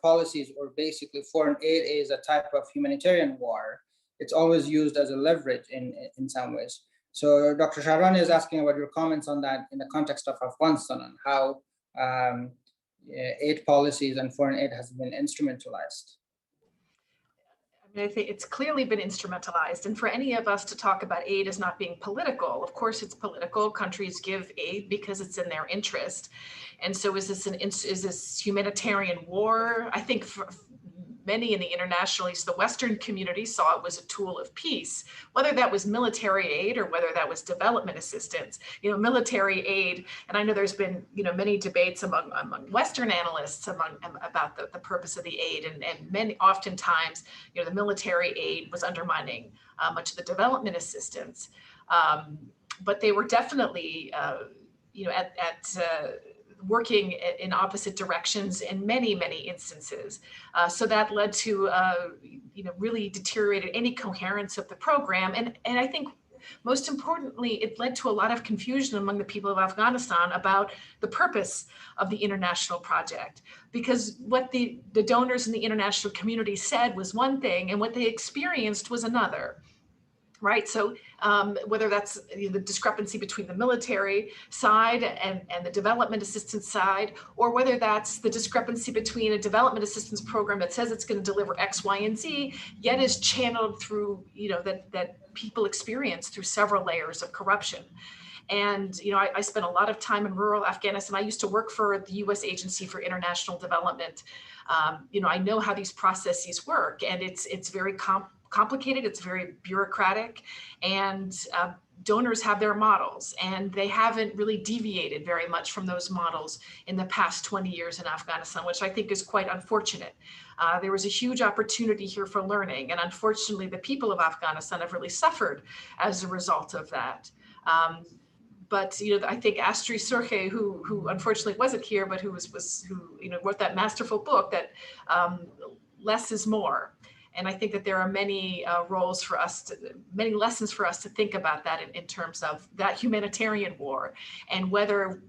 policies, or basically foreign aid, is a type of humanitarian war. It's always used as a leverage in some ways. So Dr. Shahrani is asking about your comments on that in the context of Afghanistan and how aid policies and foreign aid has been instrumentalized. I mean, I think it's clearly been instrumentalized. And for any of us to talk about aid as not being political, of course it's political. Countries give aid because it's in their interest. And so is this humanitarian war? I think for many in the international, at least the Western community, saw it was a tool of peace, whether that was military aid or whether that was development assistance. Military aid, and I know there's been many debates among Western analysts about the purpose of the aid, and many oftentimes the military aid was undermining much of the development assistance, but they were definitely working in opposite directions in many instances. So that led to really deteriorated any coherence of the program. And I think most importantly, it led to a lot of confusion among the people of Afghanistan about the purpose of the international project, because what the donors in the international community said was one thing and what they experienced was another. Right. So whether that's the discrepancy between the military side and the development assistance side, or whether that's the discrepancy between a development assistance program that says it's going to deliver X, Y, and Z, yet is channeled through, that people experience through several layers of corruption. And, I spent a lot of time in rural Afghanistan. I used to work for the U.S. Agency for International Development. I know how these processes work, and it's very complicated, it's very bureaucratic, and donors have their models, and they haven't really deviated very much from those models in the past 20 years in Afghanistan, which I think is quite unfortunate. There was a huge opportunity here for learning, and unfortunately the people of Afghanistan have really suffered as a result of that. But I think Astri Surge, who unfortunately wasn't here, but who wrote that masterful book that less is more. And I think that there are many many lessons for us to think about that in terms of that humanitarian war, and whether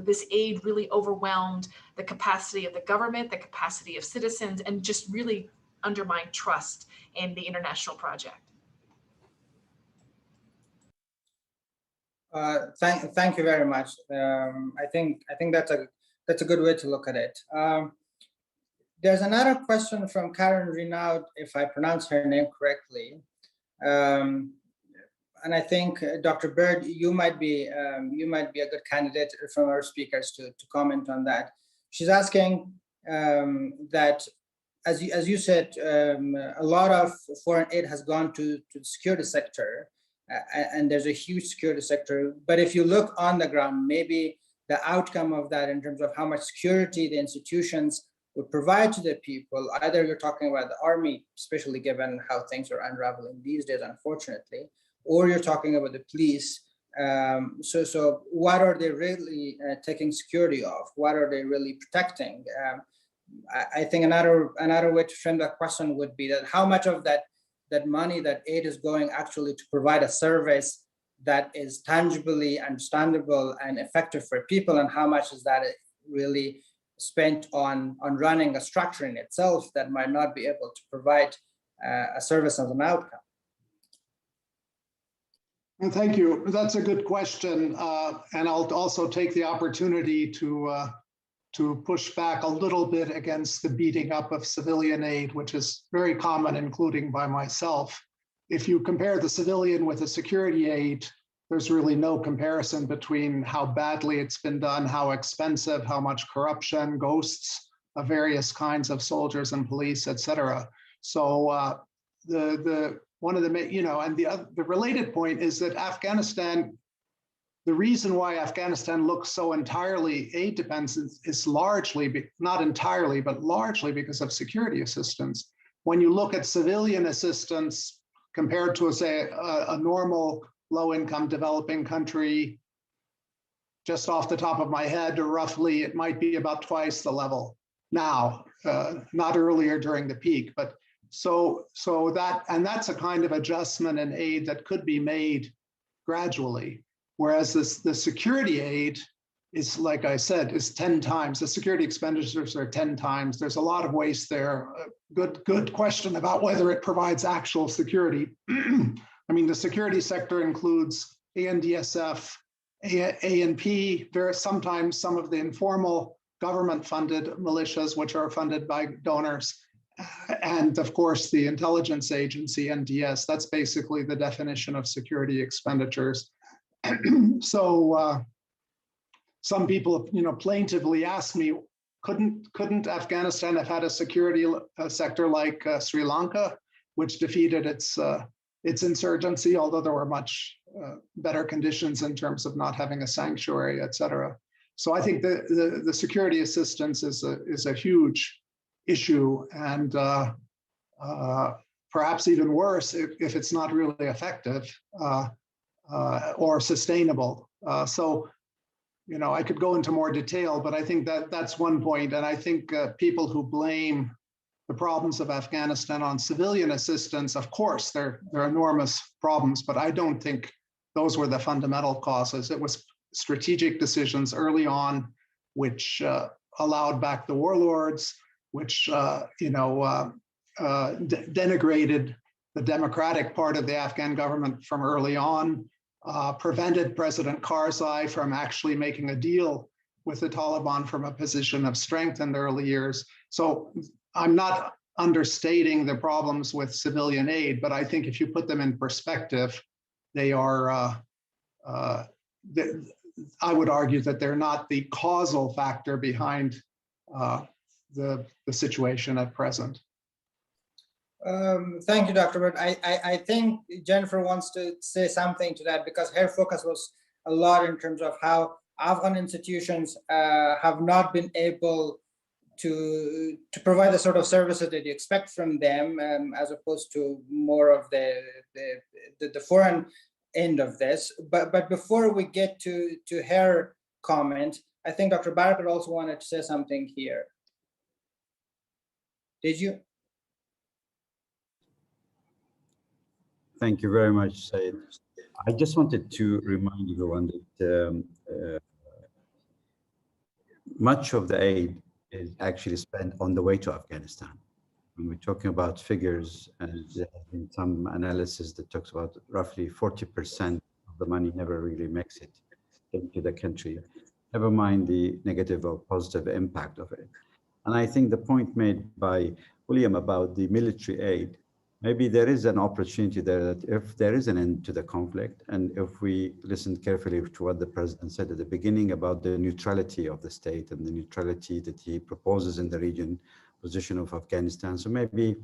this aid really overwhelmed the capacity of the government, the capacity of citizens, and just really undermined trust in the international project. Thank you very much. I think that's a good way to look at it. There's another question from Karen Renaud, if I pronounce her name correctly, and I think Dr. Baird, you might be a good candidate from our speakers to comment on that. She's asking that, as you said, a lot of foreign aid has gone to the security sector, and there's a huge security sector. But if you look on the ground, maybe the outcome of that in terms of how much security the institutions would provide to the people, either you're talking about the army, especially given how things are unraveling these days, unfortunately, or you're talking about the police. So what are they really taking security of? What are they really protecting? I think another way to frame that question would be that how much of that money, that aid, is going actually to provide a service that is tangibly understandable and effective for people, and how much is that really spent on running a structure in itself that might not be able to provide a service as an outcome. Well, thank you. That's a good question. And I'll also take the opportunity to to push back a little bit against the beating up of civilian aid, which is very common, including by myself. If you compare the civilian with the security aid, there's really no comparison between how badly it's been done, how expensive, how much corruption, ghosts of various kinds of soldiers and police, et cetera. So one of the, you know, and the related point is that Afghanistan, the reason why Afghanistan looks so entirely aid dependent is largely, not entirely, but largely because of security assistance. When you look at civilian assistance compared to, say, a normal low-income developing country, just off the top of my head, or roughly, it might be about twice the level now, not earlier during the peak, but so that, and that's a kind of adjustment in aid that could be made gradually. Whereas the security aid is, like I said, is 10 times. The security expenditures are 10 times. There's a lot of waste there. Good question about whether it provides actual security. I mean, the security sector includes ANDSF, ANP, sometimes some of the informal government-funded militias, which are funded by donors, and of course the intelligence agency, NDS. That's basically the definition of security expenditures. So some people, you know, plaintively ask me, couldn't Afghanistan have had a security sector like Sri Lanka, which defeated its insurgency, although there were much better conditions in terms of not having a sanctuary, et cetera. So I think the security assistance is a huge issue, and perhaps even worse if it's not really effective or sustainable. So, you know, I could go into more detail, but I think that's one point. And I think people who blame the problems of Afghanistan on civilian assistance, of course, they're enormous problems, but I don't think those were the fundamental causes. It was strategic decisions early on, which allowed back the warlords, which denigrated the democratic part of the Afghan government from early on, prevented President Karzai from actually making a deal with the Taliban from a position of strength in the early years. So I'm not understating the problems with civilian aid, but I think if you put them in perspective, they are, I would argue that they're not the causal factor behind the situation at present. Thank you, Dr. Baird. I think Jennifer wants to say something to that, because her focus was a lot in terms of how Afghan institutions have not been able to provide the sort of services that you expect from them, as opposed to more of the foreign end of this. But before we get to her comment, I think Dr. Baird also wanted to say something here. Did you? Thank you very much, Syed. I just wanted to remind everyone that much of the aid is actually spent on the way to Afghanistan. When we're talking about figures, and there has been some analysis that talks about roughly 40% of the money never really makes it into the country, never mind the negative or positive impact of it. And I think the point made by William about the military aid, maybe there is an opportunity there that if there is an end to the conflict, and if we listen carefully to what the president said at the beginning about the neutrality of the state and the neutrality that he proposes in the region, position of Afghanistan. So maybe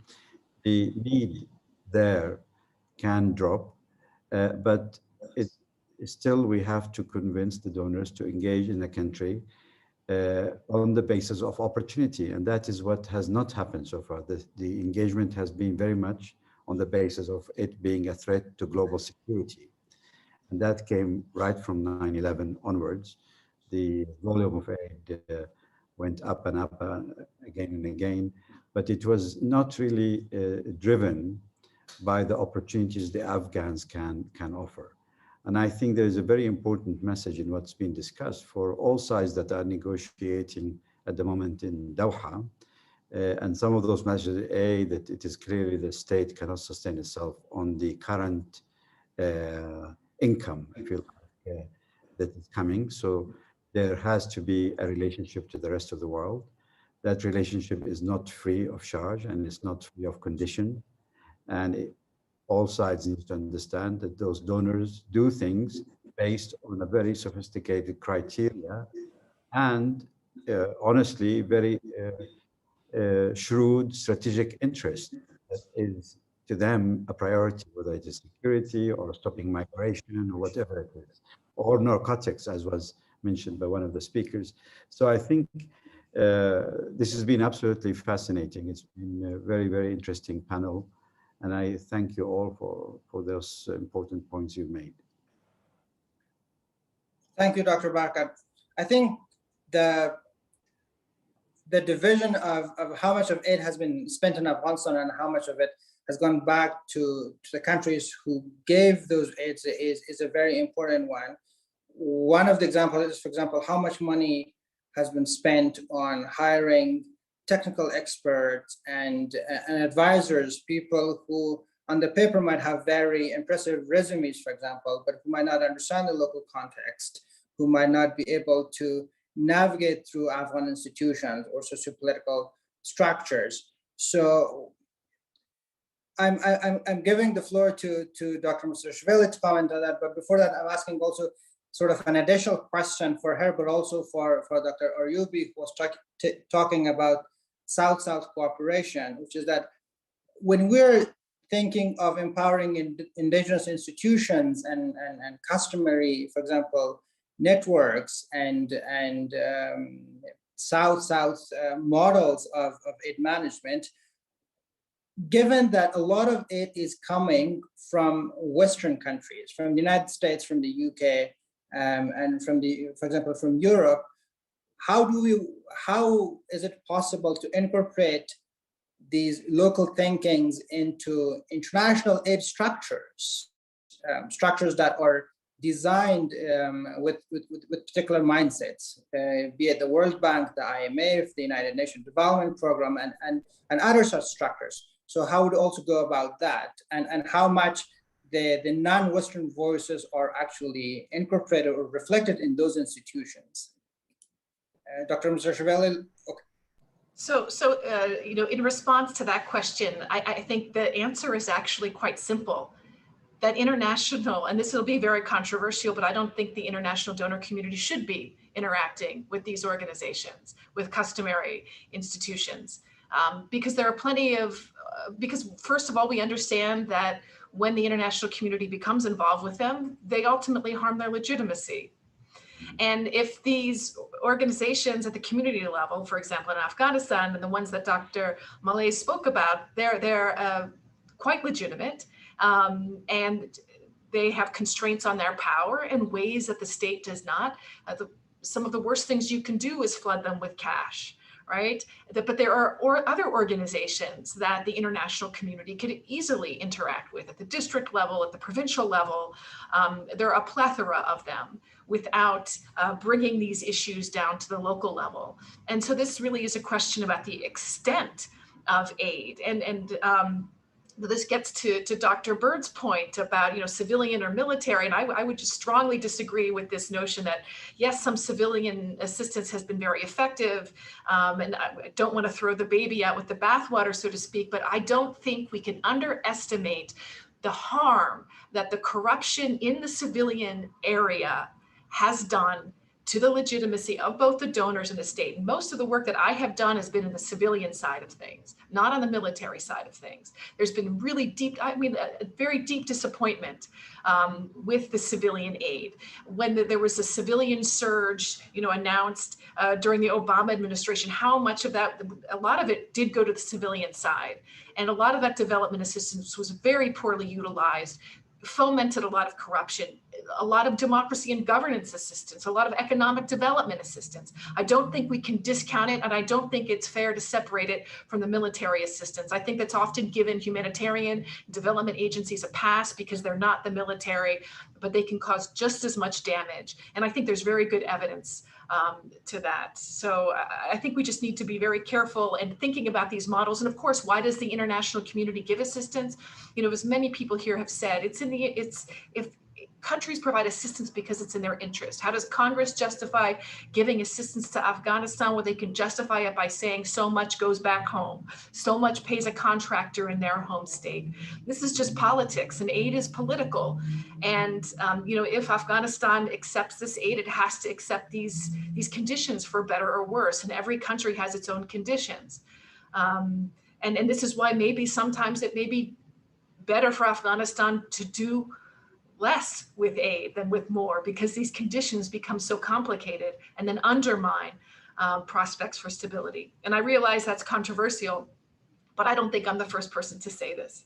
the need there can drop, but still we have to convince the donors to engage in the country on the basis of opportunity. And that is what has not happened so far. The engagement has been very much on the basis of it being a threat to global security. And that came right from 9/11 onwards. The volume of aid went up and up again and again, but it was not really driven by the opportunities the Afghans can offer. And I think there is a very important message in what's been discussed for all sides that are negotiating at the moment in Doha. And some of those messages, that it is clearly the state cannot sustain itself on the current income, if you like, that is coming. So there has to be a relationship to the rest of the world. That relationship is not free of charge and it's not free of condition. And all sides need to understand that those donors do things based on a very sophisticated criteria and honestly, very shrewd strategic interest that is to them a priority, whether it is security or stopping migration or whatever it is, or narcotics, as was mentioned by one of the speakers. So I think this has been absolutely fascinating. It's been a very, very interesting panel. And I thank you all for those important points you've made. Thank you, Dr. Barkat. I think the division of how much of aid has been spent in Afghanistan and how much of it has gone back to the countries who gave those aids is a very important one. One of the examples is, for example, how much money has been spent on hiring technical experts and advisors, people who on the paper might have very impressive resumes, for example, but who might not understand the local context, who might not be able to navigate through Afghan institutions or sociopolitical structures. So I'm giving the floor to Dr. Mustashvili to comment on that, but before that, I'm asking also sort of an additional question for her, but also for Dr. Aryubi, who was talking about South-South cooperation, which is that when we're thinking of empowering indigenous institutions and customary, for example, networks and South-South models of aid management, given that a lot of aid is coming from Western countries, from the United States, from the UK, and from for example, from Europe, how is it possible to incorporate these local thinkings into international aid structures, structures that are designed with particular mindsets, be it the World Bank, the IMF, the United Nations Development Program, and other such structures. So how would also go about that, and how much the non-Western voices are actually incorporated or reflected in those institutions? Dr. Mustashvili, okay. So in response to that question, I think the answer is actually quite simple. That international, and this will be very controversial, but I don't think the international donor community should be interacting with these organizations, with customary institutions, because there are plenty of, because first of all, we understand that when the international community becomes involved with them, they ultimately harm their legitimacy. And if these organizations at the community level, for example, in Afghanistan, and the ones that Dr. Malay spoke about, they're quite legitimate, and they have constraints on their power in ways that the state does not. Some of the worst things you can do is flood them with cash, right? But there are other organizations that the international community could easily interact with at the district level, at the provincial level. There are a plethora of them without bringing these issues down to the local level. And so this really is a question about the extent of aid. And this gets to Dr. Baird's point about, civilian or military. And I would just strongly disagree with this notion that, yes, some civilian assistance has been very effective. And I don't want to throw the baby out with the bathwater, so to speak, but I don't think we can underestimate the harm that the corruption in the civilian area has done to the legitimacy of both the donors and the state. And most of the work that I have done has been in the civilian side of things, not on the military side of things. There's been really deep, a very deep disappointment with the civilian aid. When there was a civilian surge, announced during the Obama administration, how much of that, a lot of it did go to the civilian side. And a lot of that development assistance was very poorly utilized, fomented a lot of corruption, a lot of democracy and governance assistance, a lot of economic development assistance. I don't think we can discount it, and I don't think it's fair to separate it from the military assistance. I think that's often given humanitarian development agencies a pass because they're not the military, but they can cause just as much damage. And I think there's very good evidence to that. So I think we just need to be very careful and thinking about these models. And of course, why does the international community give assistance? As many people here have said, if countries provide assistance because it's in their interest. How does Congress justify giving assistance to Afghanistan? Well, they can justify it by saying so much goes back home, so much pays a contractor in their home state. This is just politics, and aid is political. And if Afghanistan accepts this aid, it has to accept these conditions for better or worse. And every country has its own conditions. And this is why maybe sometimes it may be better for Afghanistan to do less with aid than with more, because these conditions become so complicated and then undermine prospects for stability. And I realize that's controversial, but I don't think I'm the first person to say this.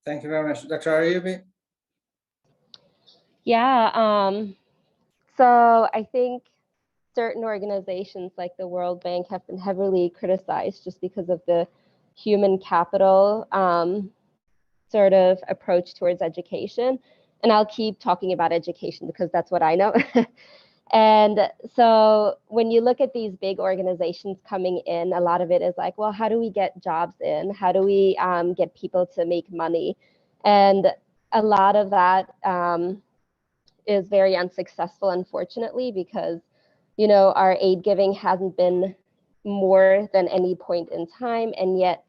Thank you very much. Dr. Ayubi? Yeah, so I think certain organizations like the World Bank have been heavily criticized just because of the human capital sort of approach towards education. And I'll keep talking about education because that's what I know. And so when you look at these big organizations coming in, a lot of it is like, well, how do we get jobs in? How do we get people to make money? And a lot of that is very unsuccessful, unfortunately, because, our aid giving hasn't been more than any point in time. And yet,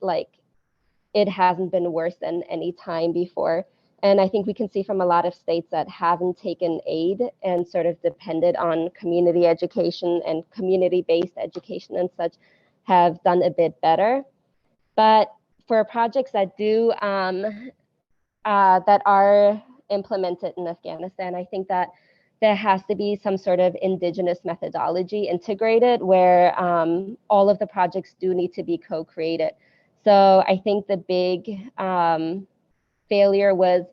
it hasn't been worse than any time before. And I think we can see from a lot of states that haven't taken aid and sort of depended on community education and community-based education and such have done a bit better. But for projects that do, that are implemented in Afghanistan, I think that there has to be some sort of indigenous methodology integrated where all of the projects do need to be co-created. So I think the big failure was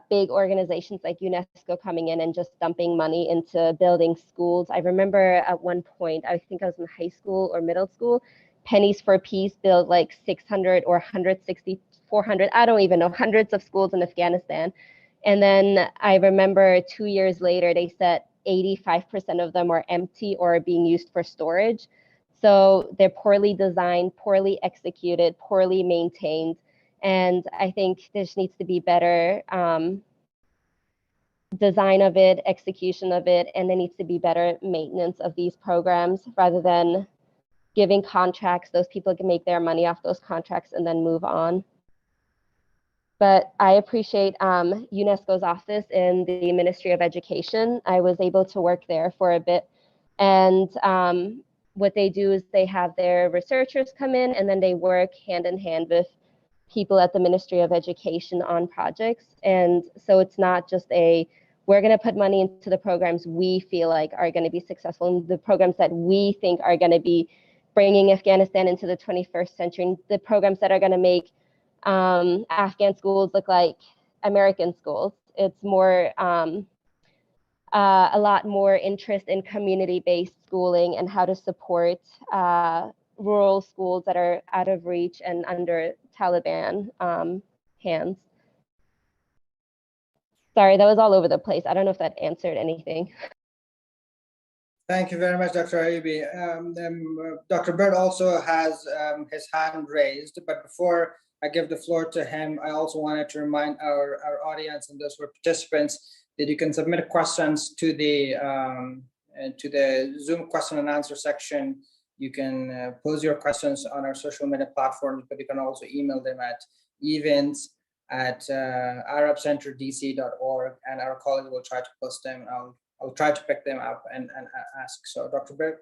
big organizations like UNESCO coming in and just dumping money into building schools. I remember at one point, I think I was in high school or middle school, Pennies for Peace built like 600 or 160, 400, I don't even know, hundreds of schools in Afghanistan. And then I remember 2 years later, they said 85% of them are empty or are being used for storage. So they're poorly designed, poorly executed, poorly maintained. And I think there just needs to be better design of it, execution of it, and there needs to be better maintenance of these programs rather than giving contracts. Those people can make their money off those contracts and then move on. But I appreciate UNESCO's office in the Ministry of Education. I was able to work there for a bit. And what they do is they have their researchers come in and then they work hand in hand with people at the Ministry of Education on projects. And so it's not just we're going to put money into the programs we feel like are going to be successful, and the programs that we think are going to be bringing Afghanistan into the 21st century, and the programs that are going to make Afghan schools look like American schools. It's more a lot more interest in community-based schooling and how to support rural schools that are out of reach and under Taliban hands. Sorry, that was all over the place. I don't know if that answered anything. Thank you very much, Dr. Ayubi. Dr. Baird also has his hand raised, but before I give the floor to him, I also wanted to remind our audience and those who are participants that you can submit questions to the Zoom question and answer section. You can pose your questions on our social media platforms, but you can also email them at events@arabcenterdc.org, and our colleagues will try to post them. I'll try to pick them up and ask. So, Dr. Baird.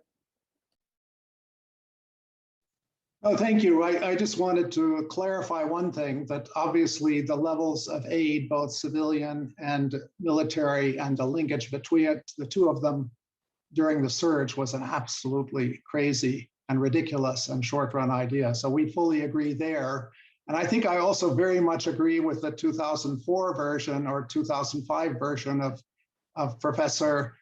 Oh, thank you. I just wanted to clarify one thing, that obviously the levels of aid, both civilian and military, and the linkage between it, the two of them during the surge was an absolutely crazy and ridiculous and short-run idea. So we fully agree there. And I think I also very much agree with the 2004 version or 2005 version of Professor,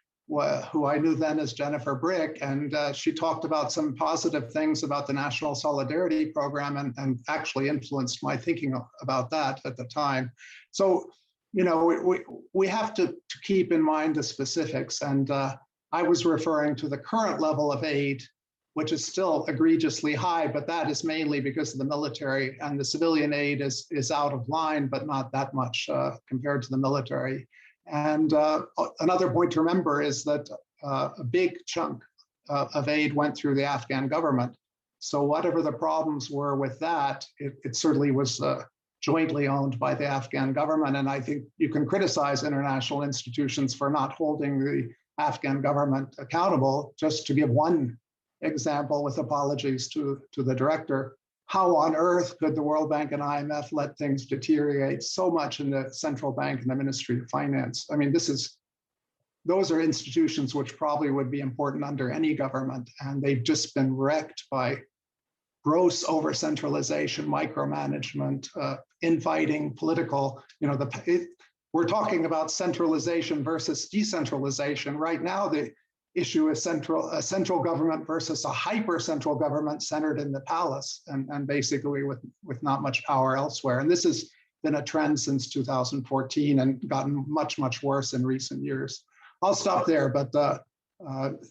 who I knew then as Jennifer Brick, and she talked about some positive things about the National Solidarity Program and actually influenced my thinking about that at the time. So, we have to keep in mind the specifics, and I was referring to the current level of aid which is still egregiously high, but that is mainly because of the military, and the civilian aid is out of line, but not that much compared to the military. And another point to remember is that a big chunk of aid went through the Afghan government. So whatever the problems were with that, it certainly was jointly owned by the Afghan government. And I think you can criticize international institutions for not holding the Afghan government accountable. Just to give one example, with apologies to the director, how on earth could the World Bank and IMF let things deteriorate so much in the central bank and the Ministry of Finance? I mean, those are institutions which probably would be important under any government, and they've just been wrecked by gross over-centralization, micromanagement, infighting, political, we're talking about centralization versus decentralization. Right now, the issue is a central government versus a hyper-central government centered in the palace, and basically with not much power elsewhere. And this has been a trend since 2014 and gotten much, much worse in recent years. I'll stop there, but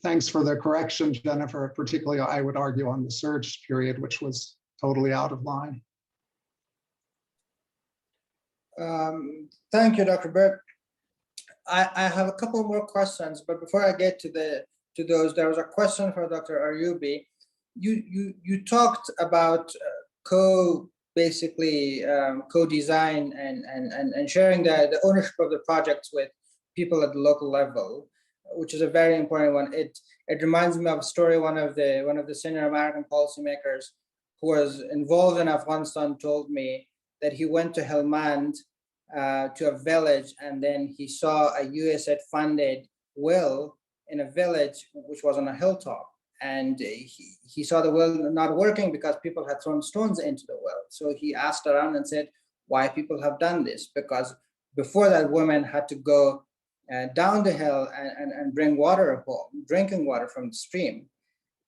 thanks for the correction, Jennifer, particularly I would argue on the surge period, which was totally out of line. Thank you, Dr. Baird. I have a couple more questions, but before I get to those, there was a question for Dr. Aryubi. You talked about co-design and sharing the ownership of the projects with people at the local level, which is a very important one. It reminds me of a story one of the senior American policymakers who was involved in Afghanistan told me that he went to Helmand to a village, and then he saw a USAID funded well in a village which was on a hilltop, and he saw the well not working because people had thrown stones into the well. So he asked around and said, why people have done this? Because before that, women had to go down the hill and bring water home, drinking water from the stream.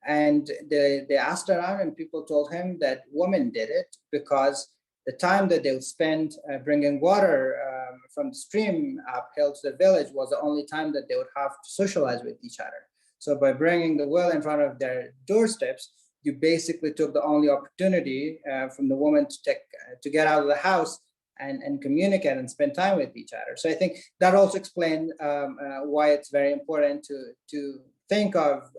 And they asked around, and people told him that women did it because the time that they would spend bringing water from the stream uphill to the village was the only time that they would have to socialize with each other. So by bringing the well in front of their doorsteps, you basically took the only opportunity from the woman to get out of the house and communicate and spend time with each other. So I think that also explains why it's very important to think of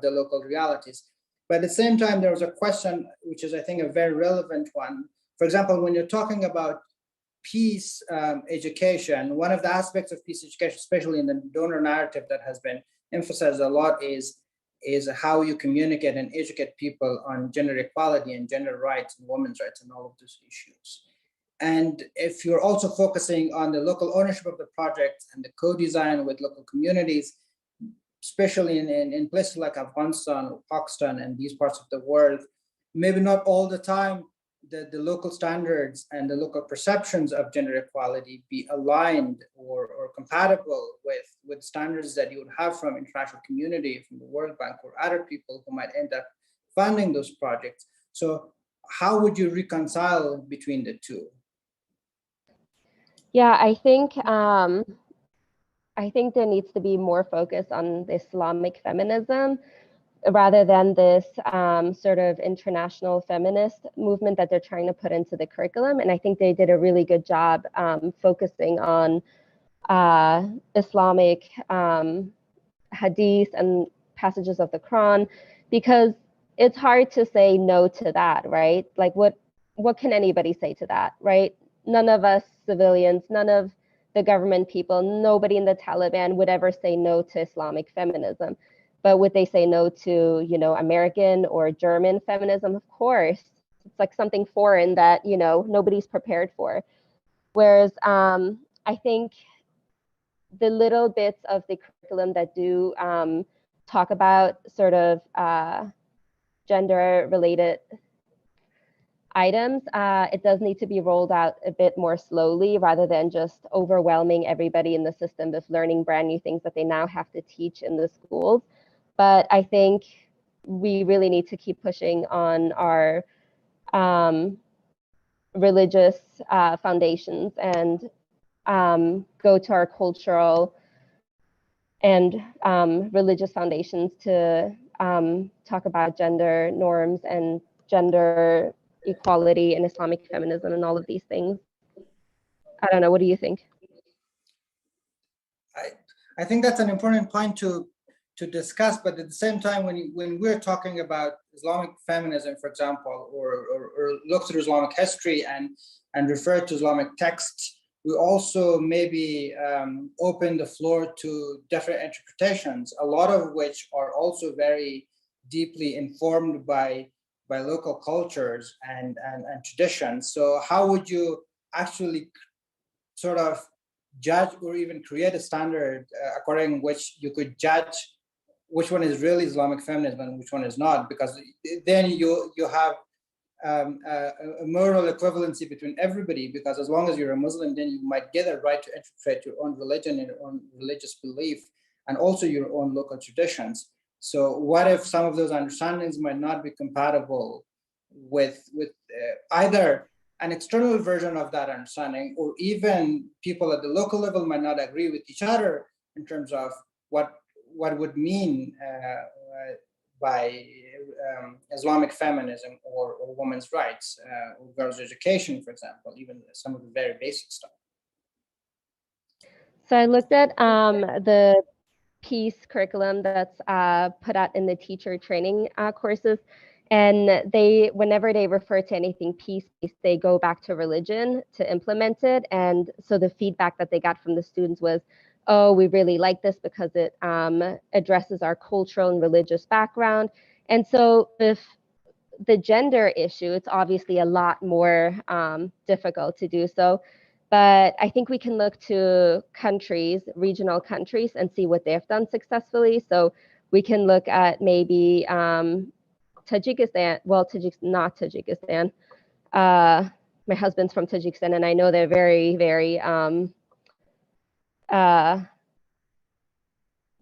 the local realities. But at the same time, there was a question, which is, I think, a very relevant one. For example, when you're talking about peace education, one of the aspects of peace education, especially in the donor narrative that has been emphasized a lot, is how you communicate and educate people on gender equality and gender rights and women's rights and all of those issues. And if you're also focusing on the local ownership of the project and the co-design with local communities, especially in places like Afghanistan or Pakistan and these parts of the world, maybe not all the time the local standards and the local perceptions of gender equality be aligned or compatible with standards that you would have from international community, from the World Bank or other people who might end up funding those projects. So how would you reconcile between the two? Yeah, I think there needs to be more focus on the Islamic feminism rather than this sort of international feminist movement that they're trying to put into the curriculum. And I think they did a really good job focusing on Islamic hadith and passages of the Quran, because it's hard to say no to that, right? Like what can anybody say to that, right? None of us civilians, none of the government people, nobody in the Taliban would ever say no to Islamic feminism. But would they say no to, American or German feminism? Of course. It's like something foreign that, nobody's prepared for. Whereas I think the little bits of the curriculum that do talk about sort of gender-related items, it does need to be rolled out a bit more slowly rather than just overwhelming everybody in the system with learning brand new things that they now have to teach in the schools. But I think we really need to keep pushing on our religious foundations and go to our cultural and religious foundations to talk about gender norms and gender equality and Islamic feminism and all of these things. I don't know, what do you think? I think that's an important point to discuss, but at the same time, when we're talking about Islamic feminism, for example, or look through Islamic history and refer to Islamic texts, we also maybe open the floor to different interpretations, a lot of which are also very deeply informed by local cultures and traditions. So how would you actually sort of judge or even create a standard according which you could judge which one is really Islamic feminism and which one is not? Because then you have a moral equivalency between everybody, because as long as you're a Muslim, then you might get a right to interpret your own religion and your own religious belief and also your own local traditions. So what if some of those understandings might not be compatible with either an external version of that understanding, or even people at the local level might not agree with each other in terms of what would mean by Islamic feminism or women's rights or girls' education, for example, even some of the very basic stuff. So I looked at the peace curriculum that's put out in the teacher training courses, and whenever they refer to anything peace-based, they go back to religion to implement it. And so the feedback that they got from the students was, oh, we really like this because it addresses our cultural and religious background. And so if the gender issue, it's obviously a lot more difficult to do so. But I think we can look to countries, regional countries, and see what they've done successfully. So we can look at maybe Tajikistan, well, not Tajikistan. My husband's from Tajikistan, and I know they're very, very,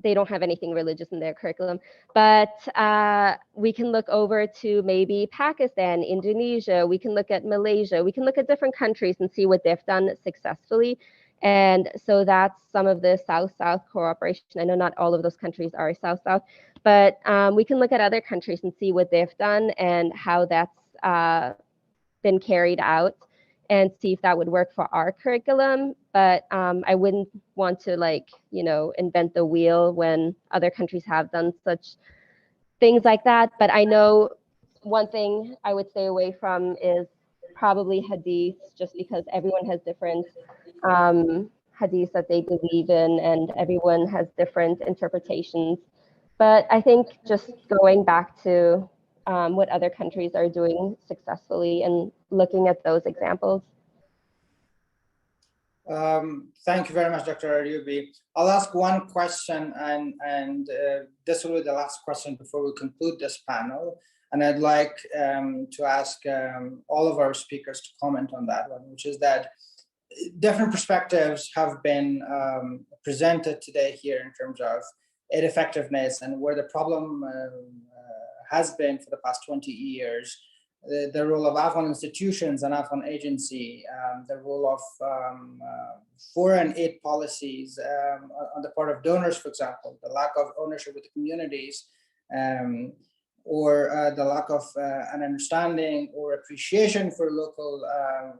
they don't have anything religious in their curriculum. But we can look over to maybe Pakistan, Indonesia, we can look at Malaysia, we can look at different countries and see what they've done successfully. And so that's some of the South-South cooperation. I know not all of those countries are South-South, but we can look at other countries and see what they've done and how that's been carried out, and see if that would work for our curriculum. But I wouldn't want to invent the wheel when other countries have done such things like that. But I know one thing I would stay away from is probably hadiths, just because everyone has different hadiths that they believe in, and everyone has different interpretations. But I think just going back to what other countries are doing successfully and looking at those examples. Thank you very much, Dr. Aryubi. I'll ask one question, and this will be the last question before we conclude this panel. And I'd like to ask all of our speakers to comment on that one, which is that different perspectives have been presented today here in terms of aid effectiveness and where the problem has been for the past 20 years, the role of Afghan institutions and Afghan agency, the role of foreign aid policies on the part of donors, for example, the lack of ownership with the communities, or the lack of an understanding or appreciation for local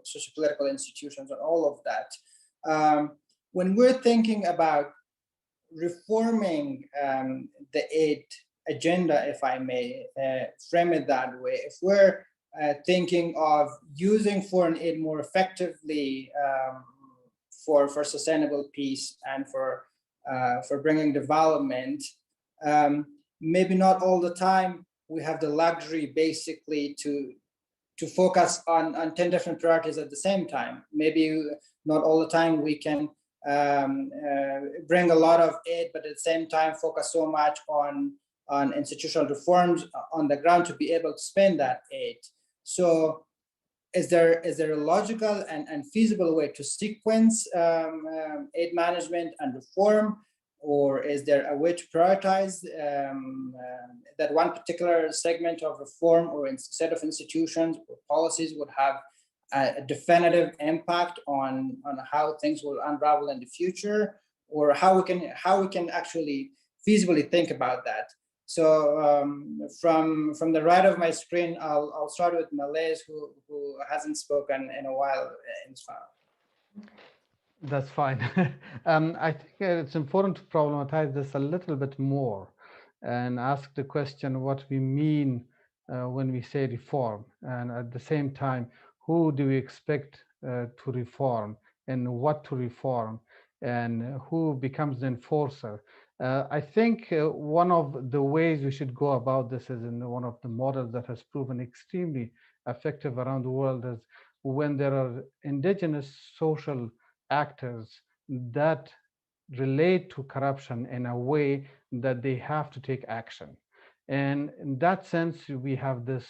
socio-political institutions, and all of that. When we're thinking about reforming the aid agenda, if I may frame it that way, if we're thinking of using foreign aid more effectively for sustainable peace and for bringing development, maybe not all the time we have the luxury basically to focus on 10 different priorities at the same time. Maybe not all the time we can bring a lot of aid, but at the same time focus so much on institutional reforms on the ground to be able to spend that aid. So is there a logical and feasible way to sequence aid management and reform, or is there a way to prioritize that one particular segment of reform or set of institutions or policies would have a definitive impact on how things will unravel in the future, or how we can actually feasibly think about that? So from the right of my screen, I'll start with Malays, who hasn't spoken in a while in this panel. That's fine. I think it's important to problematize this a little bit more and ask the question what we mean when we say reform, and at the same time, who do we expect to reform and what to reform, and who becomes the enforcer. I think one of the ways we should go about this is in one of the models that has proven extremely effective around the world is when there are indigenous social actors that relate to corruption in a way that they have to take action. And in that sense, we have this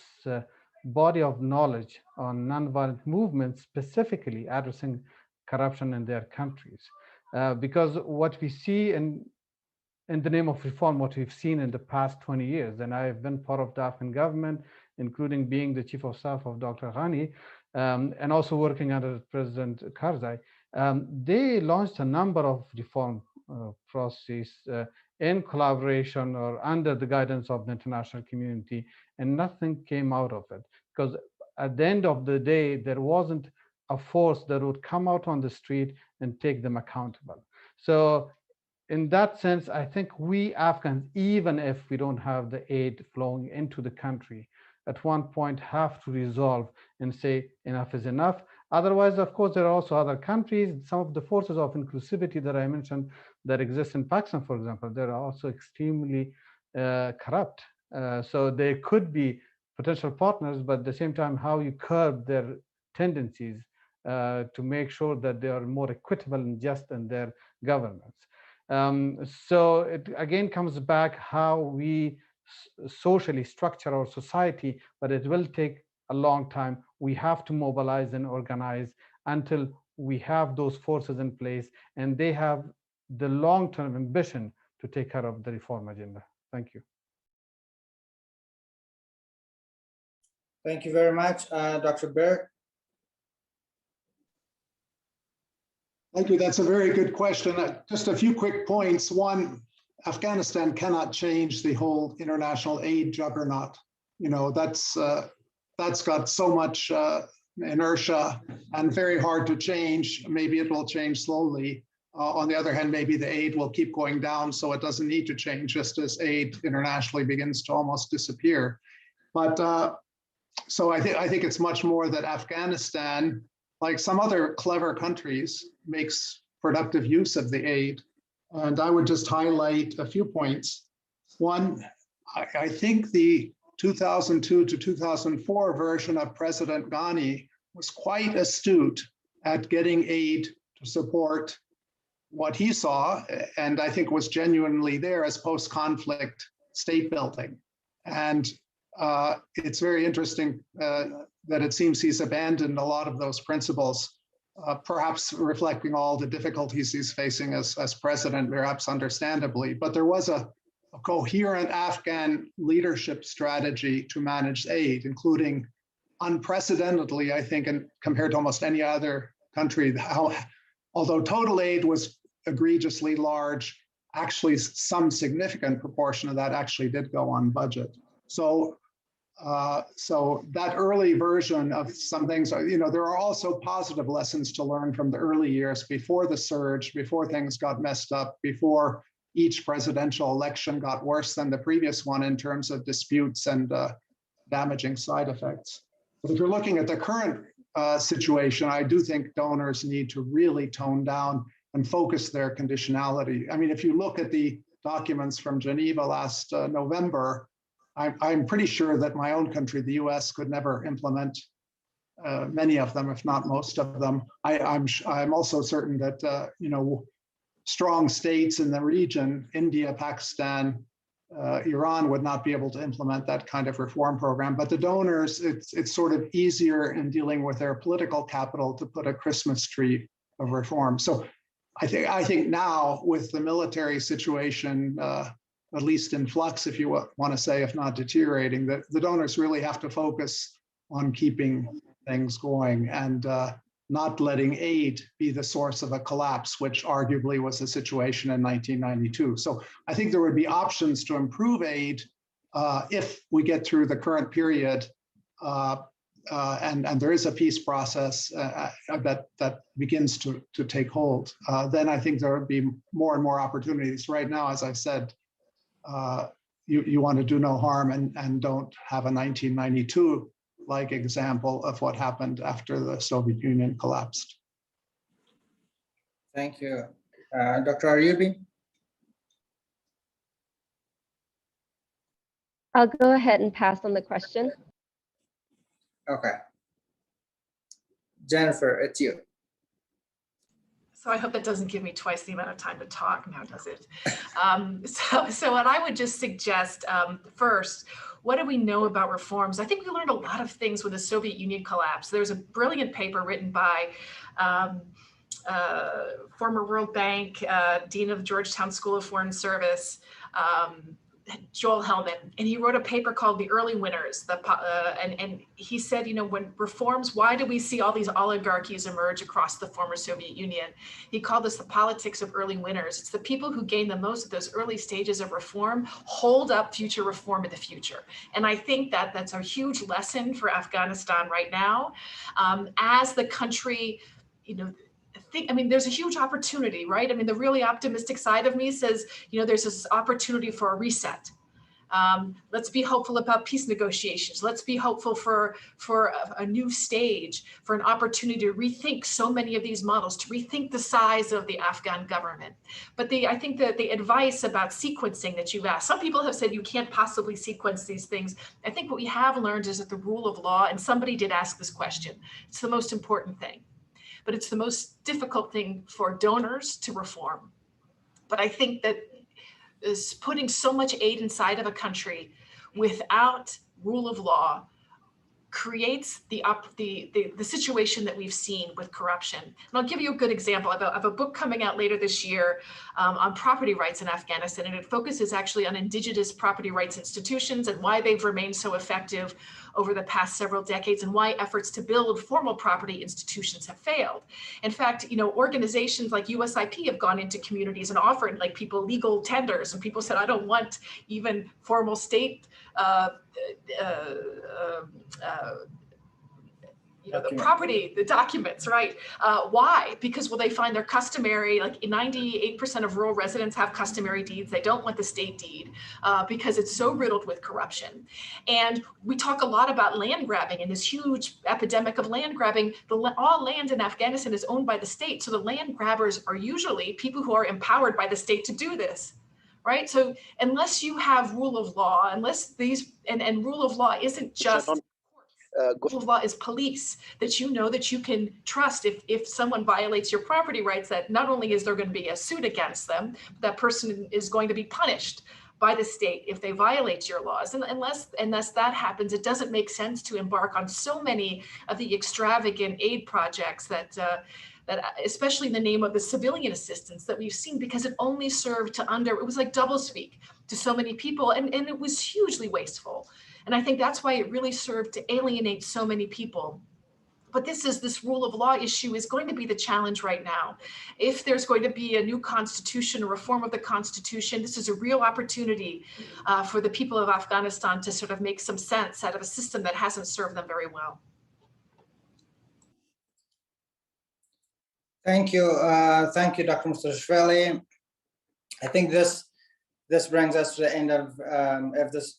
body of knowledge on nonviolent movements, specifically addressing corruption in their countries. Because what we see in the name of reform, what we've seen in the past 20 years, and I've been part of the Afghan government, including being the chief of staff of Dr. Ghani, and also working under President Karzai, they launched a number of reform processes in collaboration or under the guidance of the international community, and nothing came out of it. Because at the end of the day, there wasn't a force that would come out on the street and take them accountable. So in that sense, I think we Afghans, even if we don't have the aid flowing into the country, at one point have to resolve and say enough is enough. Otherwise, of course, there are also other countries, some of the forces of inclusivity that I mentioned that exist in Pakistan, for example, they're also extremely corrupt. So they could be potential partners, but at the same time, how you curb their tendencies to make sure that they are more equitable and just in their governance. So it again comes back how we socially structure our society, but it will take a long time. We have to mobilize and organize until we have those forces in place and they have the long-term ambition to take care of the reform agenda. Thank you. Thank you very much, Dr. Baird. Thank you. That's a very good question. Just a few quick points. One, Afghanistan cannot change the whole international aid juggernaut. You know, that's got so much inertia and very hard to change. Maybe it will change slowly. On the other hand, maybe the aid will keep going down, so it doesn't need to change, just as aid internationally begins to almost disappear. But so I think it's much more that Afghanistan, like some other clever countries, makes productive use of the aid. And I would just highlight a few points. One, I think the 2002 to 2004 version of President Ghani was quite astute at getting aid to support what he saw, and I think was genuinely there as post-conflict state building. And it's very interesting that it seems he's abandoned a lot of those principles, perhaps reflecting all the difficulties he's facing as president, perhaps understandably. But there was a coherent Afghan leadership strategy to manage aid, including unprecedentedly, I think, and compared to almost any other country, although total aid was egregiously large, actually some significant proportion of that actually did go on budget. So that early version of some things, you know, there are also positive lessons to learn from the early years before the surge, before things got messed up, before each presidential election got worse than the previous one in terms of disputes and damaging side effects. But if you're looking at the current situation, I do think donors need to really tone down and focus their conditionality. I mean, if you look at the documents from Geneva last November, I'm pretty sure that my own country, the US, could never implement many of them, if not most of them. I'm also certain that, you know, strong states in the region, India, Pakistan, Iran, would not be able to implement that kind of reform program. But the donors, it's sort of easier in dealing with their political capital to put a Christmas tree of reform. So I think now with the military situation, at least in flux, if you want to say, if not deteriorating, that the donors really have to focus on keeping things going. And not letting aid be the source of a collapse, which arguably was the situation in 1992. So I think there would be options to improve aid if we get through the current period, and there is a peace process that begins to take hold. Then I think there would be more and more opportunities. Right now, as I've said, you want to do no harm and don't have a 1992 like example of what happened after the Soviet Union collapsed. Thank you. Dr. Aryubi? I'll go ahead and pass on the question. Okay. Jennifer, it's you. So I hope that doesn't give me twice the amount of time to talk now, does it? So what I would just suggest, first, what do we know about reforms? I think we learned a lot of things when the Soviet Union collapsed. There's a brilliant paper written by former World Bank, Dean of Georgetown School of Foreign Service, Joel Hellman, and he wrote a paper called The Early Winners. And he said, when reforms, why do we see all these oligarchies emerge across the former Soviet Union? He called this the politics of early winners. It's the people who gain the most at those early stages of reform hold up future reform in the future. And I think that that's a huge lesson for Afghanistan right now. As the country, there's a huge opportunity, right? The really optimistic side of me says, there's this opportunity for a reset. Let's be hopeful about peace negotiations. Let's be hopeful for a new stage, for an opportunity to rethink so many of these models, to rethink the size of the Afghan government. But I think that the advice about sequencing that you've asked, some people have said you can't possibly sequence these things. I think what we have learned is that the rule of law, and somebody did ask this question, it's the most important thing. But it's the most difficult thing for donors to reform. But I think that is putting so much aid inside of a country without rule of law creates the situation that we've seen with corruption. And I'll give you a good example. I have a book coming out later this year on property rights in Afghanistan, and it focuses actually on indigenous property rights institutions and why they've remained so effective over the past several decades and why efforts to build formal property institutions have failed. In fact, organizations like USIP have gone into communities and offered people legal tenders, and people said, I don't want even formal state the property, the documents, right? Why? Because they find their customary, 98% of rural residents have customary deeds. They don't want the state deed because it's so riddled with corruption. And we talk a lot about land grabbing and this huge epidemic of land grabbing. All land in Afghanistan is owned by the state. So the land grabbers are usually people who are empowered by the state to do this. Right. So unless you have rule of law, unless and rule of law isn't just rule of law is police that you can trust if someone violates your property rights, that not only is there going to be a suit against them, but that person is going to be punished by the state if they violate your laws. And unless that happens, it doesn't make sense to embark on so many of the extravagant aid projects that especially in the name of the civilian assistance that we've seen, because it only served it was like doublespeak to so many people, and it was hugely wasteful. And I think that's why it really served to alienate so many people. But this rule of law issue is going to be the challenge right now. If there's going to be a new constitution, a reform of the constitution, this is a real opportunity for the people of Afghanistan to sort of make some sense out of a system that hasn't served them very well. Thank you, Dr. Mustashvili. I think this brings us to the end of this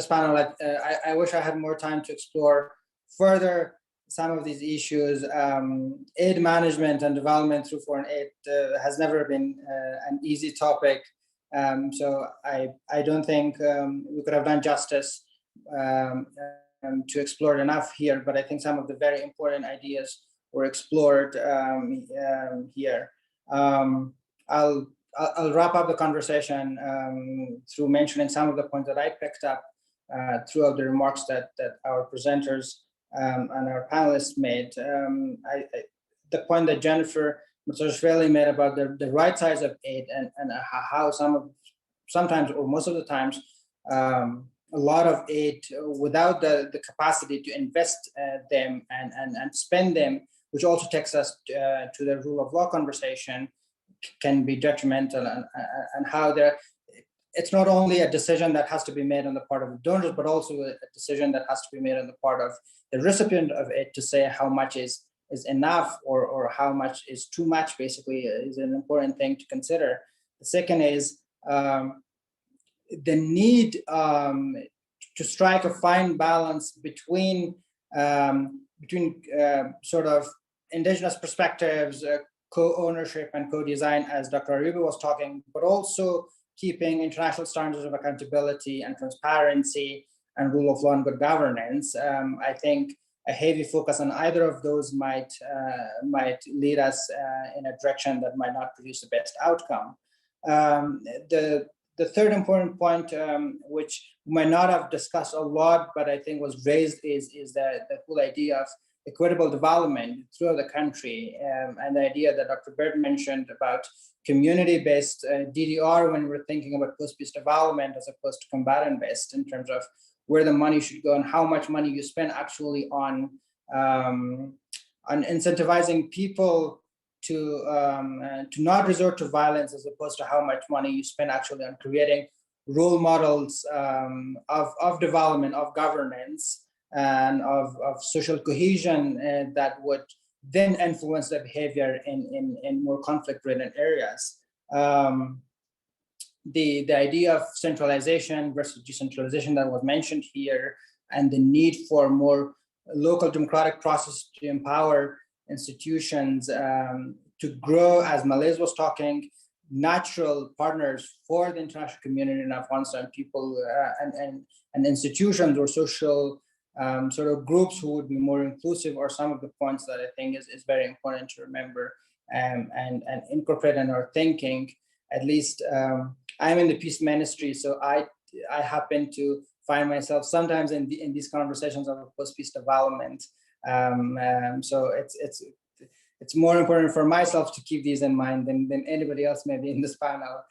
panel. I wish I had more time to explore further some of these issues. Aid management and development through foreign aid has never been an easy topic. So I don't think we could have done justice to explore it enough here. But I think some of the very important ideas were explored here. I'll wrap up the conversation through mentioning some of the points that I picked up throughout the remarks that our presenters and our panelists made. The point that Jennifer Mustashvili made about the right size of aid and how sometimes or most of the times a lot of aid without the capacity to invest them and spend them, which also takes us to the rule of law conversation, can be detrimental, and how it's not only a decision that has to be made on the part of the donors, but also a decision that has to be made on the part of the recipient of it to say how much is enough or how much is too much, basically, is an important thing to consider. The second is the need to strike a fine balance between sort of indigenous perspectives, co-ownership and co-design, as Dr. Ariba was talking, but also keeping international standards of accountability and transparency and rule of law and good governance. I think a heavy focus on either of those might lead us in a direction that might not produce the best outcome. The third important point, which we might not have discussed a lot, but I think was raised, is the whole idea of equitable development throughout the country, and the idea that Dr. Baird mentioned about community-based DDR when we're thinking about post-peace development as opposed to combatant-based, in terms of where the money should go and how much money you spend actually on incentivizing people to not resort to violence, as opposed to how much money you spend actually on creating role models of development, of governance, and of social cohesion that would then influence the behavior in more conflict-ridden areas. The idea of centralization versus decentralization that was mentioned here, and the need for more local democratic process to empower institutions to grow, as Malaise was talking, natural partners for the international community in Afghanistan, people and institutions or social sort of groups who would be more inclusive, are some of the points that I think is very important to remember and incorporate in our thinking. At least I'm in the peace ministry, so I happen to find myself sometimes in these conversations of post-peace development. So it's more important for myself to keep these in mind than anybody else maybe in this panel.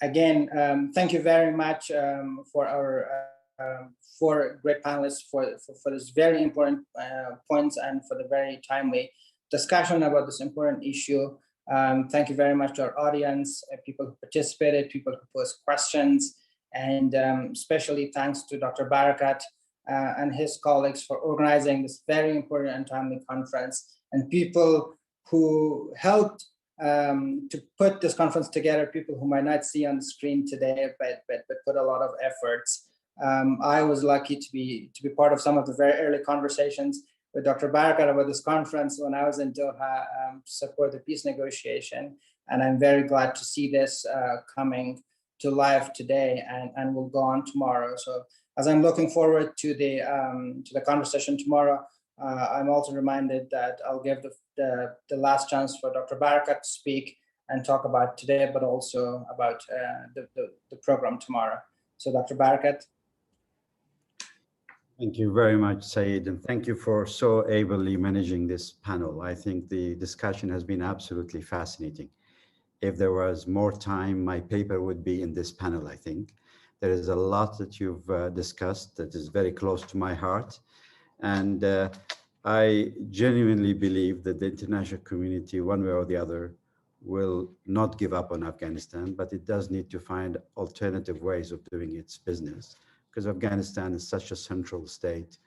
Again, thank you very much for our four great panelists for this very important points and for the very timely discussion about this important issue. Thank you very much to our audience, people who participated, people who posed questions, and especially thanks to Dr. Barakat and his colleagues for organizing this very important and timely conference, and people who helped to put this conference together, people who might not see on the screen today, but put a lot of efforts. I was lucky to be part of some of the very early conversations with Dr. Barakat about this conference when I was in Doha to support the peace negotiation, and I'm very glad to see this coming to life today and will go on tomorrow. So as I'm looking forward to the conversation tomorrow, I'm also reminded that I'll give the last chance for Dr. Barakat to speak and talk about today, but also about the program tomorrow. So Dr. Barakat. Thank you very much, Saeed, and thank you for so ably managing this panel. I think the discussion has been absolutely fascinating. If there was more time, my paper would be in this panel, I think. There is a lot that you've discussed that is very close to my heart. And I genuinely believe that the international community, one way or the other, will not give up on Afghanistan, but it does need to find alternative ways of doing its business, because Afghanistan is such a central state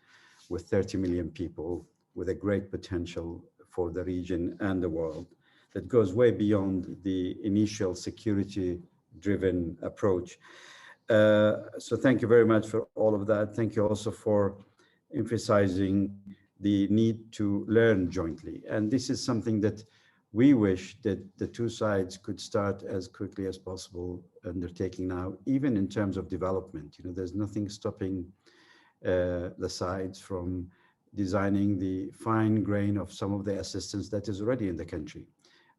with 30 million people, with a great potential for the region and the world that goes way beyond the initial security-driven approach. So thank you very much for all of that. Thank you also for emphasizing the need to learn jointly. And this is something that we wish that the two sides could start as quickly as possible undertaking now, even in terms of development. You know, there's nothing stopping the sides from designing the fine grain of some of the assistance that is already in the country.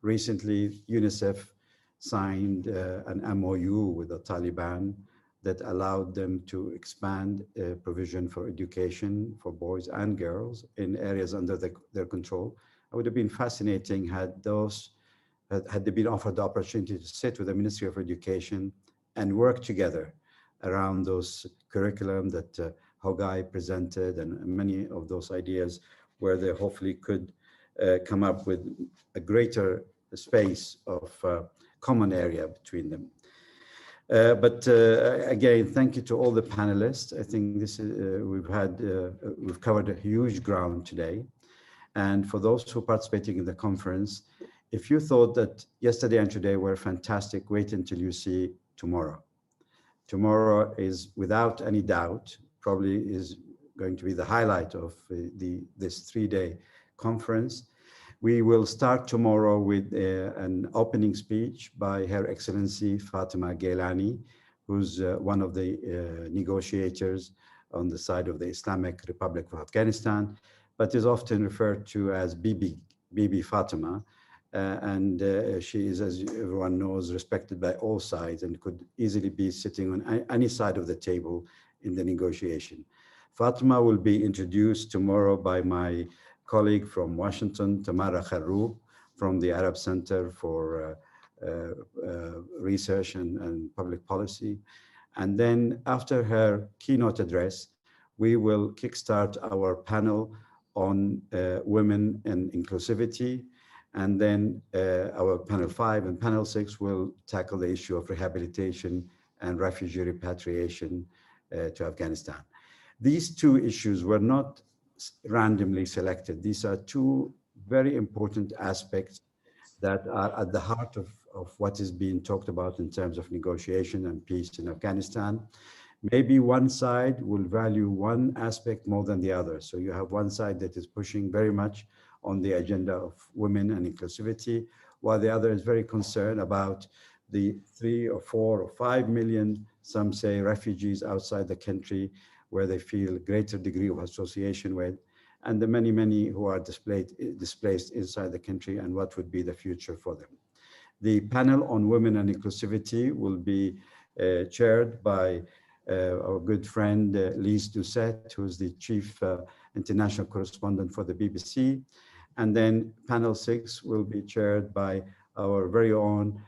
Recently, UNICEF signed an MOU with the Taliban that allowed them to expand provision for education for boys and girls in areas under their control. It would have been fascinating had they been offered the opportunity to sit with the Ministry of Education and work together around those curriculum that Hogai presented, and many of those ideas where they hopefully could come up with a greater space of common area between them. But again, thank you to all the panelists. I think this is, we've covered a huge ground today. And for those who are participating in the conference, if you thought that yesterday and today were fantastic, wait until you see tomorrow. Tomorrow is, without any doubt, probably is going to be the highlight of this 3-day conference. We will start tomorrow with an opening speech by Her Excellency Fatima Gailani, who's one of the negotiators on the side of the Islamic Republic of Afghanistan, but is often referred to as Bibi Fatima. She is, as everyone knows, respected by all sides and could easily be sitting on any side of the table in the negotiation. Fatima will be introduced tomorrow by my colleague from Washington, Tamara Kharroub, from the Arab Center for Research and Public Policy. And then after her keynote address, we will kickstart our panel on women and inclusivity. And then our panel 5 and panel 6 will tackle the issue of rehabilitation and refugee repatriation to Afghanistan. These two issues were not randomly selected. These are two very important aspects that are at the heart of what is being talked about in terms of negotiation and peace in Afghanistan. Maybe one side will value one aspect more than the other. So you have one side that is pushing very much on the agenda of women and inclusivity, while the other is very concerned about the 3 or 4 or 5 million, some say, refugees outside the country where they feel a greater degree of association with, and the many, many who are displaced inside the country, and what would be the future for them. The panel on women and inclusivity will be chaired by our good friend Lise Doucet, who is the chief international correspondent for the BBC. And then panel 6 will be chaired by our very own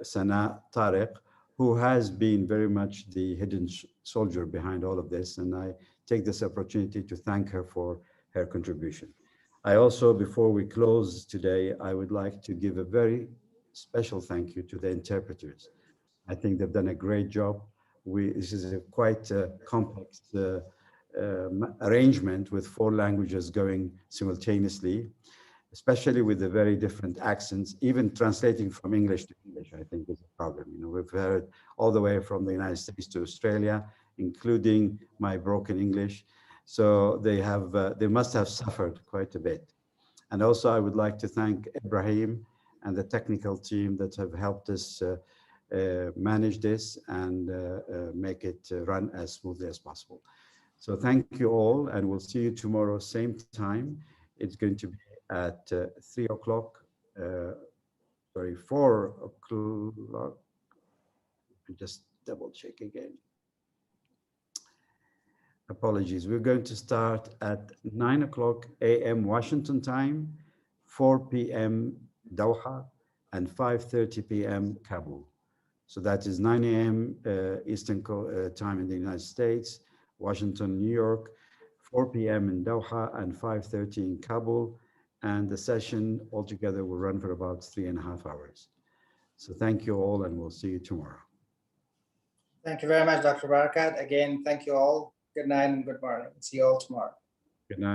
Sana Tariq, who has been very much the hidden soldier behind all of this. And I take this opportunity to thank her for her contribution. I also, before we close today, I would like to give a very special thank you to the interpreters. I think they've done a great job. This is a quite complex arrangement with 4 languages going simultaneously, especially with the very different accents. Even translating from English to English, I think, is a problem. You know, we've heard all the way from the United States to Australia, including my broken English. So they must have suffered quite a bit. And also, I would like to thank Ibrahim and the technical team that have helped us manage this and make it run as smoothly as possible. So thank you all, and we'll see you tomorrow, same time. It's going to be at 3 o'clock, 4 o'clock. Just double check again. Apologies. We're going to start at 9 o'clock a.m. Washington time, 4 p.m. Doha, and 5:30 p.m. Kabul. So that is 9 a.m. Eastern time in the United States, Washington, New York, 4 p.m. in Doha, and 5:30 in Kabul. And the session altogether will run for about 3.5 hours. So thank you all, and we'll see you tomorrow. Thank you very much, Dr. Barakat. Again, thank you all. Good night and good morning. See you all tomorrow. Good night.